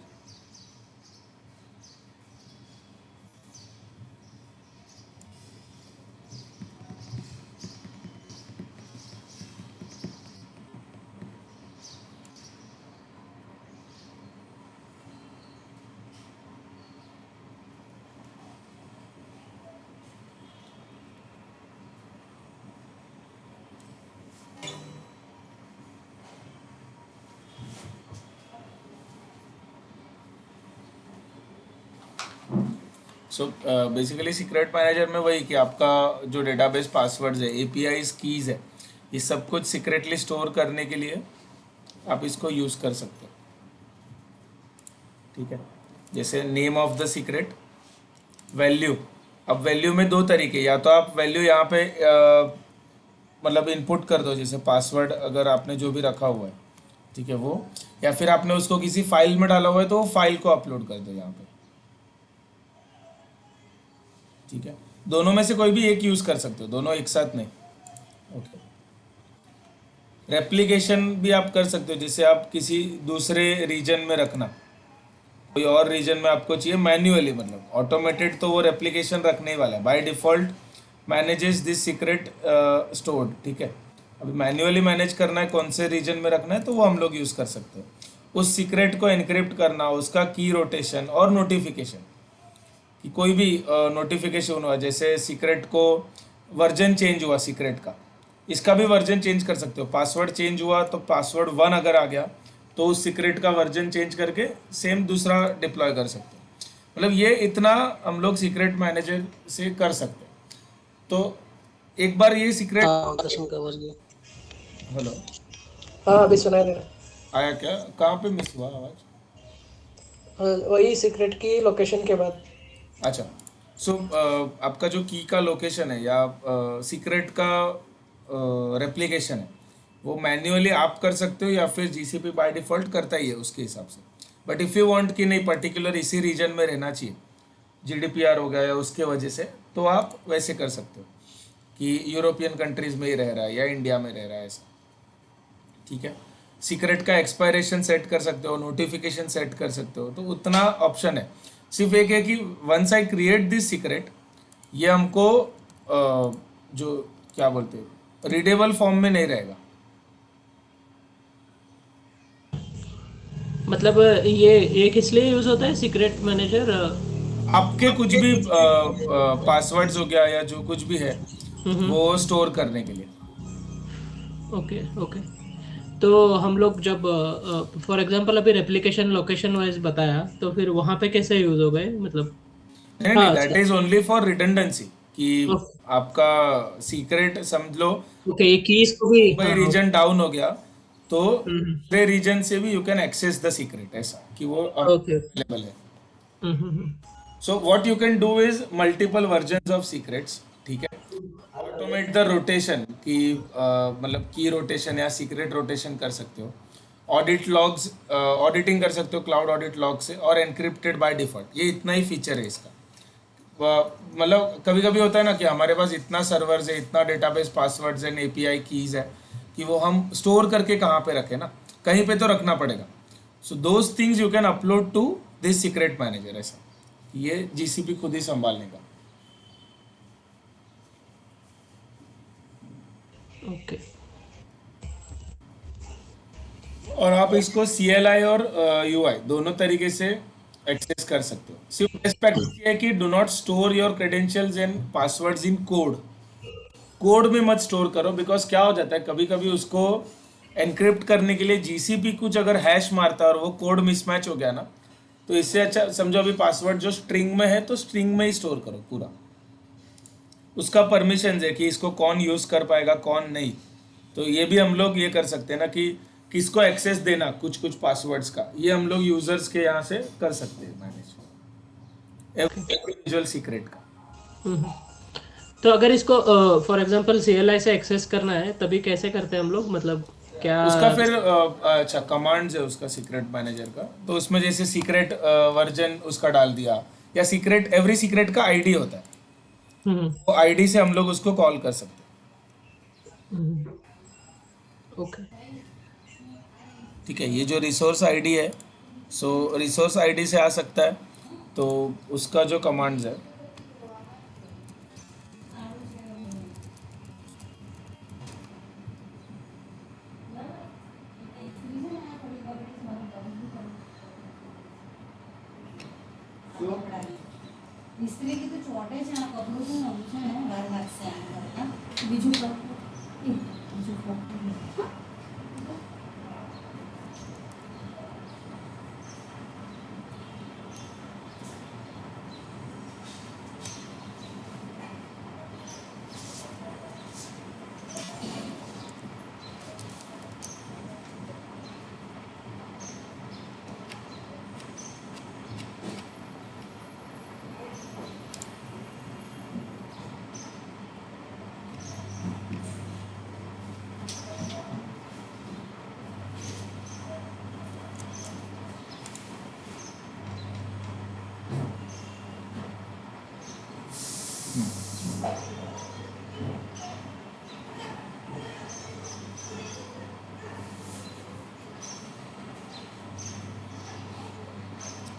So basically secret manager में वही कि आपका जो डेटाबेस पासवर्ड्स है, APIs कीज है, ये सब कुछ सीक्रेटली स्टोर करने के लिए आप इसको यूज़ कर सकते हो। ठीक है, जैसे name of the secret, value. अब वैल्यू में दो तरीके, या तो आप वैल्यू यहाँ पे मतलब इनपुट कर दो, जैसे पासवर्ड अगर आपने जो भी रखा हुआ है, ठीक है वो, या फिर आपने उसको किसी फाइल में डाला हुआ है तो वो फाइल को अपलोड कर दो यहाँ पे। ठीक है, दोनों में से कोई भी एक यूज कर सकते हो, दोनों एक साथ नहीं। ओके, रेप्लिकेशन भी आप कर सकते हो, जैसे आप किसी दूसरे रीजन में रखना, कोई और रीजन में आपको चाहिए मैन्युअली, मतलब ऑटोमेटेड तो वो रेप्लिकेशन रखने ही वाला है, by default manages this secret stored. ठीक है, अभी मैन्युअली मैनेज करना है कौन से रीजन में रखना है, तो वो हम लोग यूज़ कर सकते हैं। उस सीक्रेट को एनक्रिप्ट करना, उसका की रोटेशन और नोटिफिकेशन, कि कोई भी नोटिफिकेशन हुआ, जैसे सीक्रेट को वर्जन चेंज हुआ सीक्रेट का, इसका भी वर्जन चेंज कर सकते हो। पासवर्ड चेंज हुआ तो पासवर्ड 1 अगर आ गया तो उस सीक्रेट का वर्जन चेंज करके सेम दूसरा डिप्लॉय कर सकते हो। मतलब ये इतना हम लोग सीक्रेट मैनेजर से कर सकते हैं। तो एक बार ये सीक्रेट, हाँ दर्शन का बस गया। हेलो, हाँ अभी सुनाई दे रहा आया क्या? कहाँ पे मिस हुआ आवाज़? है। वही सीक्रेट की लोकेशन के बाद। अच्छा, सो आपका जो की का लोकेशन है या सीक्रेट का रेप्लिकेशन है, वो मैन्युअली आप कर सकते हो या फिर GCP बाय डिफ़ॉल्ट करता ही है उसके हिसाब से। बट इफ़ यू वांट कि नहीं पर्टिकुलर इसी रीजन में रहना चाहिए, GDPR हो गया या उसके वजह से, तो आप वैसे कर सकते हो कि यूरोपियन कंट्रीज़ में ही रह रहा है या इंडिया में रह रहा है, ऐसा। ठीक है, सीक्रेट का एक्सपायरेशन सेट कर सकते हो, नोटिफिकेशन सेट कर सकते हो, तो उतना ऑप्शन है। सिर्फ एक है कि once I create this secret, ये हमको जो क्या बोलते हैं रीडेबल फॉर्म में नहीं रहेगा। मतलब ये किस लिए यूज होता है सीक्रेट मैनेजर? आपके कुछ भी पासवर्ड्स हो गया या जो कुछ भी है वो स्टोर करने के लिए। Okay okay. तो हम लोग जब फॉर एग्जांपल अभी रेप्लिकेशन लोकेशन वाइज बताया, तो फिर वहाँ पे कैसे यूज हो गए मतलब? नहीं हाँ नहीं, that is only for redundancy, कि आपका सीक्रेट समझ लो ओके, ये कीज को भी कोई हाँ रीजन डाउन हो गया तो हम्म, दूसरे रीजन से भी you can access the secret, ऐसा कि वो ओके अवेलेबल है। Hmm. So what you can do is multiple versions of secrets. ठीक है, ऑटोमेट द रोटेशन, कि मतलब की रोटेशन या सीक्रेट रोटेशन कर सकते हो, ऑडिट लॉग्स ऑडिटिंग कर सकते हो क्लाउड ऑडिट लॉग से, और एनक्रिप्टेड बाय डिफॉल्ट। ये इतना ही फीचर है इसका। मतलब कभी कभी होता है ना कि हमारे पास इतना सर्वर्स है, इतना database passwords and API keys है कि वो हम स्टोर करके कहाँ पे रखें ना, कहीं पे तो रखना पड़ेगा। So those things you can upload to this secret manager, ऐसा ये GCP खुद ही संभालने का। ओके और आप इसको CLI और UI दोनों तरीके से एक्सेस कर सकते हो। सिर्फ बेस्ट प्रैक्टिस ये है कि do not store your credentials and passwords in code. Code में मत स्टोर करो, बिकॉज क्या हो जाता है कभी कभी उसको एनक्रिप्ट करने के लिए जीसीपी कुछ अगर हैश मारता है और वो कोड मिसमैच हो गया ना, तो इससे अच्छा समझो अभी पासवर्ड जो स्ट्रिंग में है तो स्ट्रिंग में ही स्टोर करो पूरा। उसका परमिशन है कि इसको कौन यूज कर पाएगा कौन नहीं। तो ये भी हम लोग ये कर सकते हैं ना कि किसको एक्सेस देना कुछ कुछ पासवर्ड्स का, ये हम लोग यूजर्स के यहाँ से कर सकते हैं मैनेज इंडिविजुअल सीक्रेट का। हम्म। तो अगर इसको फॉर एग्जांपल सीएलआई से एक्सेस करना है तभी कैसे करते हैं हम लोग, मतलब क्या? उसका फिर अच्छा कमांड्स है उसका सीक्रेट मैनेजर का, तो उसमें जैसे सीक्रेट वर्जन उसका डाल दिया, या सीक्रेट एवरी सीक्रेट का आईडी होता है, हम्म। वो आईडी से हम लोग उसको कॉल कर सकते ओके। हैं। ठीक है, ये जो रिसोर्स आईडी है, सो रिसोर्स आईडी से आ सकता है, तो उसका जो कमांड्स है મિસ્ત્રી કીધું ચોટે છે આ કપડું છે ને છે ને વાર લાગશે આમ કરતા બીજું કપડું બીજું કપડું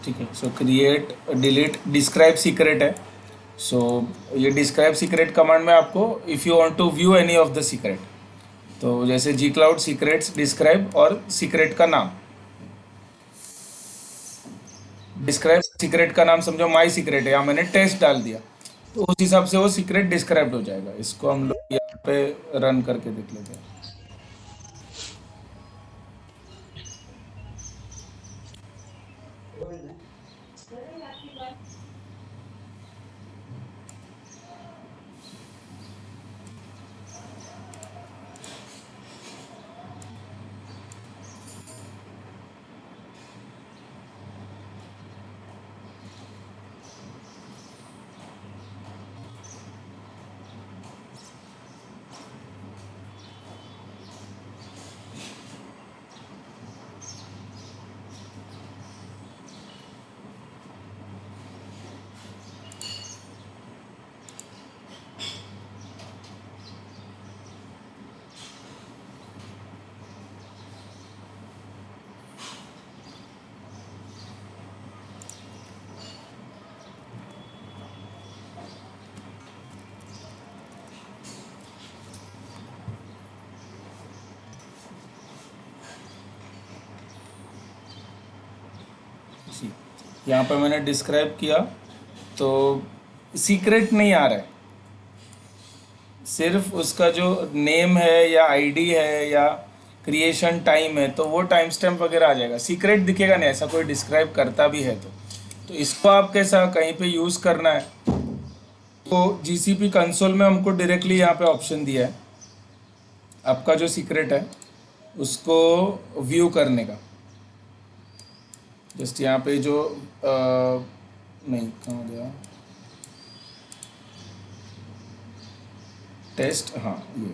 ठीक है। So create delete describe secret है। सो ये डिस्क्राइब सीक्रेट कमांड में आपको if you want to view any of the secret, तो जैसे जी क्लाउड सीक्रेट्स डिस्क्राइब और सीक्रेट का नाम, डिस्क्राइब सीक्रेट का नाम समझो माई सीक्रेट है, या मैंने टेस्ट डाल दिया, तो उस हिसाब से वो सीक्रेट डिस्क्राइब हो जाएगा। इसको हम लोग यहाँ पे रन करके देख लेते हैं। यहाँ पर मैंने डिस्क्राइब किया तो सीक्रेट नहीं आ रहा है, सिर्फ उसका जो नेम है या आईडी है या क्रिएशन टाइम है, तो वो टाइम स्टैम्प वगैरह आ जाएगा, सीक्रेट दिखेगा नहीं। ऐसा कोई डिस्क्राइब करता भी है तो इसको आप कैसा कहीं पे यूज़ करना है, तो जीसीपी कंसोल में हमको डायरेक्टली यहाँ पे ऑप्शन दिया है आपका जो सीक्रेट है उसको व्यू करने का। जस्ट यहाँ पे जो नहीं कहाँ गया टेस्ट, हाँ ये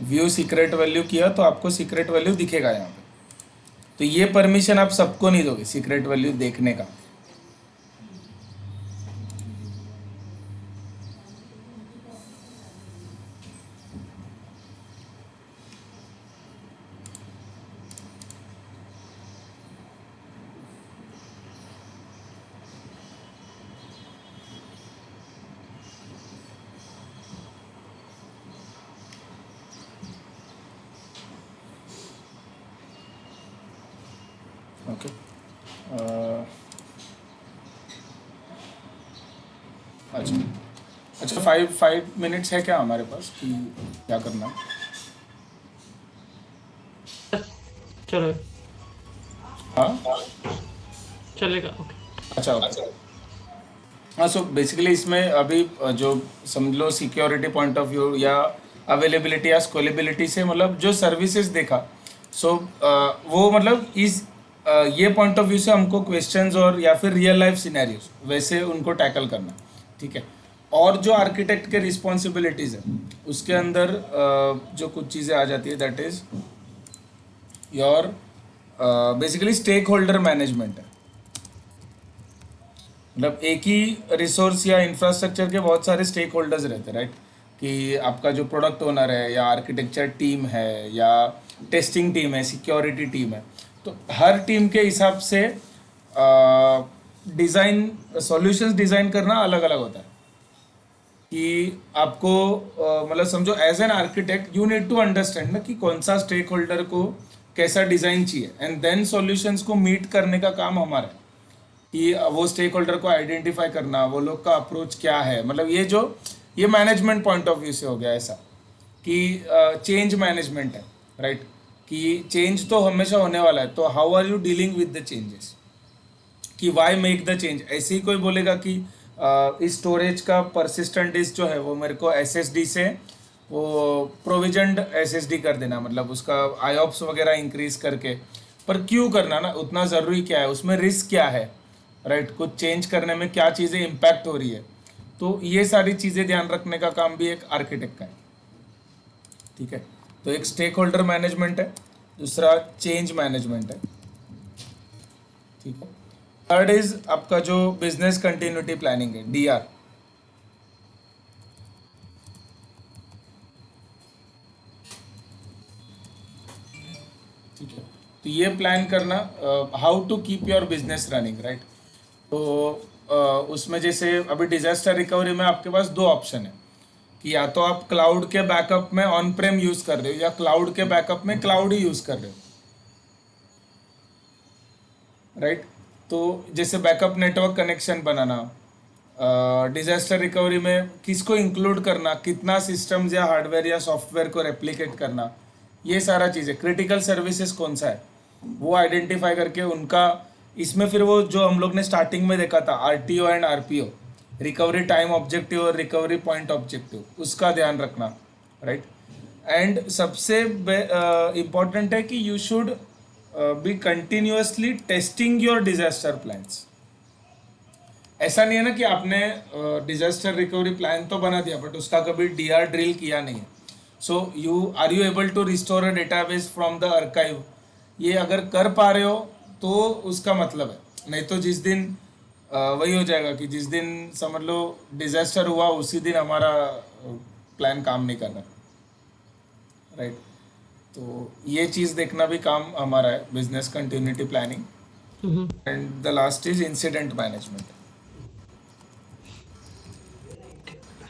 व्यू सीक्रेट वैल्यू किया तो आपको सीक्रेट वैल्यू दिखेगा यहाँ पे। तो ये परमिशन आप सबको नहीं दोगे सीक्रेट वैल्यू देखने का। ओके अच्छा अच्छा, 5 मिनट्स है क्या हमारे पास कि क्या करना है? चलो हाँ चलेगा, ओके। अच्छा ओके। हाँ, सो बेसिकली इसमें अभी जो समझ लो सिक्योरिटी पॉइंट ऑफ व्यू या अवेलेबिलिटी या स्केलेबिलिटी से मतलब जो सर्विसेज देखा, सो वो मतलब ये पॉइंट ऑफ व्यू से हमको क्वेश्चंस और या फिर रियल लाइफ सिनेरियोज वैसे उनको टैकल करना, ठीक है। और जो आर्किटेक्ट के रिस्पॉन्सिबिलिटीज़ है उसके अंदर जो कुछ चीज़ें आ जाती है that is your basically stakeholder management है। मतलब एक ही रिसोर्स या इंफ्रास्ट्रक्चर के बहुत सारे स्टेक होल्डर्स रहते हैं, राइट। कि आपका जो प्रोडक्ट ओनर है या आर्किटेक्चर टीम है या टेस्टिंग टीम है, सिक्योरिटी टीम है, तो हर टीम के हिसाब से डिज़ाइन सॉल्यूशंस डिज़ाइन करना अलग अलग होता है। कि आपको मतलब समझो as an architect you need to understand ना कि कौन सा स्टेक होल्डर को कैसा डिज़ाइन चाहिए, एंड देन सॉल्यूशंस को मीट करने का काम हमारा है कि वो स्टेक होल्डर को आइडेंटिफाई करना, वो लोग का अप्रोच क्या है। मतलब ये मैनेजमेंट पॉइंट ऑफ व्यू से हो गया ऐसा कि चेंज मैनेजमेंट है, राइट। कि चेंज तो हमेशा होने वाला है, तो how are you dealing with the changes, कि वाई मेक द चेंज। ऐसे ही कोई बोलेगा कि इस स्टोरेज का परसिस्टेंट डिस्क जो है वो मेरे को एसएसडी से वो प्रोविजनड एसएसडी कर देना, मतलब उसका आईऑप्स वगैरह इंक्रीज करके। पर क्यों करना ना, उतना ज़रूरी क्या है, उसमें रिस्क क्या है, राइट। कुछ चेंज करने में क्या चीज़ें इम्पैक्ट हो रही है, तो ये सारी चीज़ें ध्यान रखने का काम भी एक आर्किटेक्ट का है, ठीक है। तो एक स्टेक होल्डर मैनेजमेंट है, दूसरा चेंज मैनेजमेंट है, ठीक है। थर्ड इज आपका जो बिजनेस कंटिन्यूटी प्लानिंग है, डीआर। ठीक है, तो ये प्लान करना how to keep your business running, right. तो उसमें जैसे अभी डिजास्टर रिकवरी में आपके पास दो ऑप्शन है कि या तो आप क्लाउड के बैकअप में ऑन प्रेम यूज कर रहे हो या क्लाउड के बैकअप में क्लाउड ही यूज कर रहे हो, राइट। तो जैसे बैकअप नेटवर्क कनेक्शन बनाना, डिजास्टर रिकवरी में किसको इंक्लूड करना, कितना सिस्टम्स या हार्डवेयर या सॉफ्टवेयर को रेप्लिकेट करना, ये सारा चीज़ें। क्रिटिकल सर्विसेज कौन सा है वो आइडेंटिफाई करके उनका, इसमें फिर वो जो हम लोग ने स्टार्टिंग में देखा था RTO and RPO, recovery time objective और रिकवरी पॉइंट ऑब्जेक्टिव, उसका ध्यान रखना, राइट। एंड सबसे इम्पॉर्टेंट है कि you should be continuously testing your disaster plans. ऐसा नहीं है ना कि आपने डिजास्टर रिकवरी प्लान तो बना दिया बट उसका कभी डीआर ड्रिल किया नहीं है। So you able to restore a database from the archive, ये अगर कर पा रहे हो तो उसका मतलब है। नहीं तो जिस दिन वही हो जाएगा कि जिस दिन समझ लो डिजास्टर हुआ उसी दिन हमारा प्लान काम नहीं कर रहा, राइट। तो ये चीज़ देखना भी काम हमारा है, business continuity planning. And the last is incident management,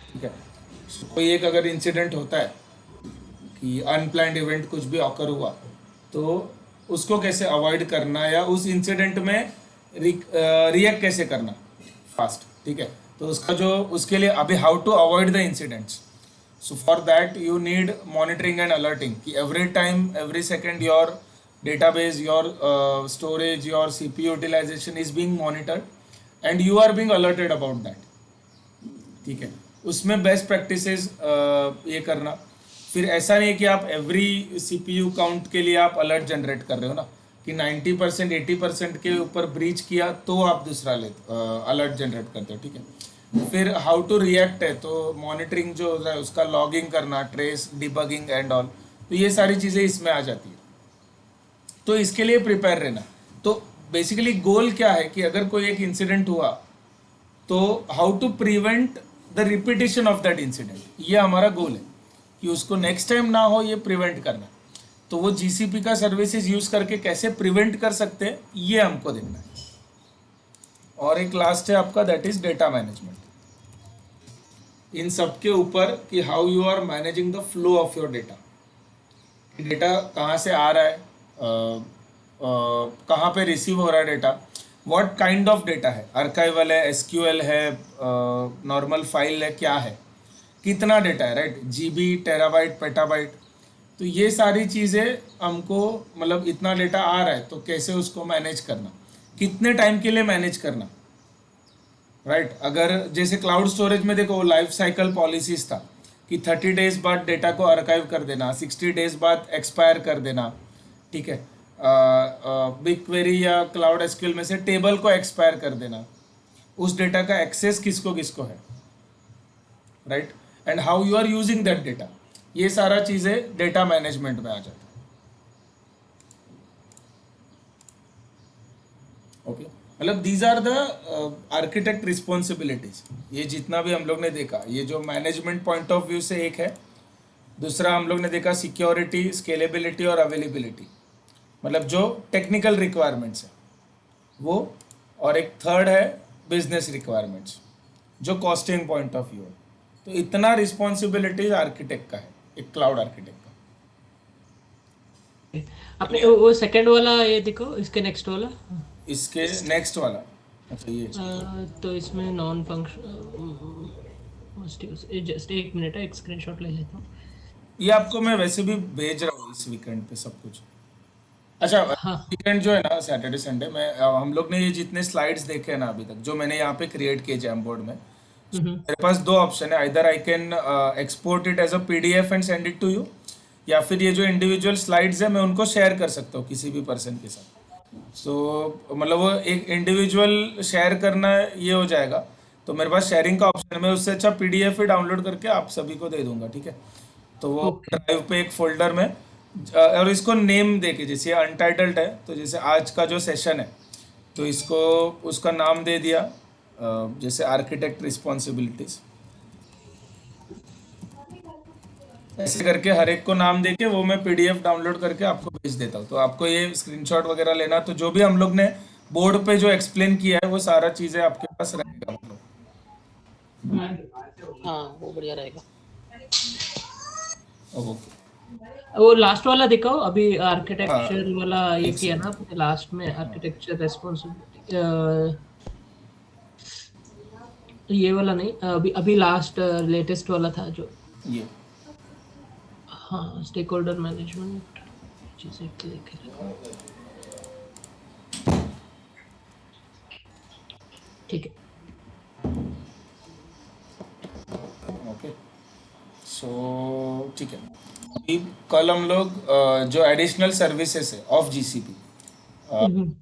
ठीक है। So, कोई एक अगर इंसिडेंट होता है कि अनप्लान्ड इवेंट कुछ भी ऑकर हुआ, तो उसको कैसे अवॉइड करना या उस इंसिडेंट में रिएक्ट कैसे करना फास्ट, ठीक है। तो उसका जो उसके लिए अभी how to avoid the incidents, so for that you need monitoring and alerting कि every time every second your database, your storage, your CPU utilization is being monitored and you are being alerted about that, ठीक है। उसमें best practices ये करना। फिर ऐसा नहीं है कि आप एवरी सीपीयू काउंट के लिए आप अलर्ट जनरेट कर रहे हो ना, कि 90% 80% के ऊपर ब्रीच किया तो आप दूसरा अलर्ट जनरेट करते हो, ठीक है। फिर हाउ टू रिएक्ट है, तो मॉनिटरिंग जो होता है उसका लॉगिंग करना, ट्रेस, डिबगिंग एंड ऑल, तो ये सारी चीज़ें इसमें आ जाती है। तो इसके लिए प्रिपेयर रहना। तो बेसिकली गोल क्या है कि अगर कोई एक इंसिडेंट हुआ तो how to prevent the repetition of that incident, ये हमारा गोल है कि उसको नेक्स्ट टाइम ना हो, ये प्रिवेंट करना। तो वो जीसीपी का सर्विसेज यूज करके कैसे प्रिवेंट कर सकते हैं ये हमको देखना है। और एक लास्ट है आपका दैट इज डेटा मैनेजमेंट। इन सब के ऊपर कि how you are managing the flow of your data, data कहाँ से आ रहा है, कहाँ पे रिसीव हो रहा है data. What kind of data है, आर्काइवल है, एसक्यूएल है, नॉर्मल फाइल है, क्या है, कितना डेटा है, राइट, जीबी, टेराबाइट, पेटाबाइट। तो ये सारी चीज़ें हमको, मतलब इतना डेटा आ रहा है तो कैसे उसको मैनेज करना, कितने टाइम के लिए मैनेज करना, राइट। अगर जैसे क्लाउड स्टोरेज में देखो लाइफ साइकिल पॉलिसीज था कि 30 डेज बाद डेटा को आर्काइव कर देना, 60 डेज बाद एक्सपायर कर देना, ठीक है। बिग क्वेरी या क्लाउड एसक्यूएल में से टेबल को एक्सपायर कर देना, उस डेटा का एक्सेस किसको किसको है, right, and how you are using that data, ये सारा चीज़ें डेटा मैनेजमेंट में आ जाता है। ओके, मतलब these are the architect responsibilities. ये जितना भी हम लोग ने देखा, ये जो मैनेजमेंट पॉइंट ऑफ व्यू से एक है, दूसरा हम लोग ने देखा सिक्योरिटी, स्केलेबिलिटी और अवेलेबिलिटी, मतलब जो टेक्निकल रिक्वायरमेंट्स है वो, और एक थर्ड है बिजनेस रिक्वायरमेंट्स जो कॉस्टिंग पॉइंट ऑफ व्यू है। तो इतना रिस्पॉन्सिबिलिटीज आर्किटेक्ट का है, एक क्लाउड आर्किटेक्ट का। आपने वो सेकंड वाला ये देखो, इसके नेक्स्ट वाला। इसके नेक्स्ट वाला, अच्छा ये तो इसमें नॉन फंक्शन, जस्ट एक मिनट है, एक स्क्रीनशॉट ले लेता हूँ। ये आपको मैं वैसे भी भेज रहा हूँ इस वीकेंड पे सब कुछ। अच्छा, हाँ। वीकेंड जो है ना, सैटरडे संडे में हम लोग ने ये जितने स्लाइड्स देखे हैं ना अभी तक, जो मैंने यहाँ पे क्रिएट किए जैमबोर्ड में, मेरे पास दो ऑप्शन है, either I can export it as a PDF and send it to you, या फिर ये जो इंडिविजुअल स्लाइड्स है मैं उनको शेयर कर सकता हूँ किसी भी पर्सन के साथ। सो मतलब वो एक इंडिविजुअल शेयर करना ये हो जाएगा, तो मेरे पास शेयरिंग का ऑप्शन है, मैं उससे अच्छा पीडीएफ ही डाउनलोड करके आप सभी को दे दूंगा, ठीक है। तो वो ओके। ड्राइव पे एक फोल्डर में और इसको नेम देके, जैसे अनटाइटल्ड है तो जैसे आज का जो सेशन है तो इसको उसका नाम दे दिया, जैसे आर्किटेक्ट रिस्पॉन्सिबिलिटीज, ऐसे करके हर एक को नाम देके वो मैं पीडीएफ डाउनलोड करके आपको भेज देता हूँ। तो आपको ये स्क्रीनशॉट वगैरह लेना, तो जो भी हम लोग ने बोर्ड पे जो एक्सप्लेन किया है वो सारा चीज़ें आपके पास रहेगा, मतलब। हाँ वो बढ़िया रहेगा। ओके, वो लास्ट वाला दिखाओ, अभी आर्किटेक्चर हाँ, वाला ये एक किया ना सेकंड। आपने लास्ट में, आर्किटेक्चर रेस्पॉन्सिबिलिटी, ये वाला नहीं, अभी अभी लास्ट लेटेस्ट वाला था जो, ये हाँ, स्टेक होल्डर मैनेजमेंट चीजें लिखे रखो। ठीक है। ओके, सो ठीक है। अभी कल हम लोग जो एडिशनल सर्विसेज है ऑफ जीसीपी,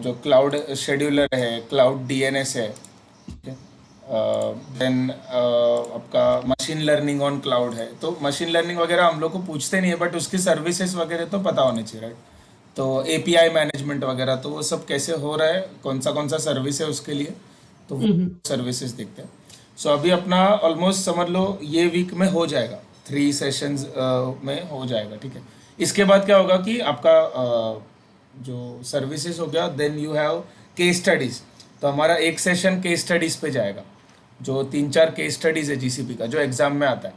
जो क्लाउड शेड्यूलर है, क्लाउड डीएनएस है, ठीक है, देन आपका मशीन लर्निंग ऑन क्लाउड है। तो मशीन लर्निंग वगैरह हम लोग को पूछते नहीं है, बट उसकी सर्विसेज वगैरह तो पता होने चाहिए, राइट। तो एपीआई मैनेजमेंट वगैरह, तो वो सब कैसे हो रहा है, कौन सा सर्विस है उसके लिए, तो वो सर्विसेज देखते हैं। सो अभी अपना ऑलमोस्ट समझ लो ये वीक में हो जाएगा, 3 सेशंस में हो जाएगा, ठीक है। इसके बाद क्या होगा कि आपका जो सर्विसेज हो गया, then you have case studies. तो हमारा एक सेशन केस स्टडीज पे जाएगा, जो 3-4 केस स्टडीज है जीसीपी का जो एग्जाम में आता है।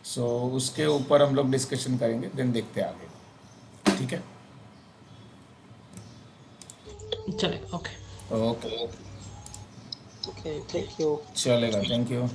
सो उसके ऊपर हम लोग डिस्कशन करेंगे, देन देखते हैं आगे, ठीक है। चलेगा, okay. Okay, okay thank you. चलेगा, थैंक यू।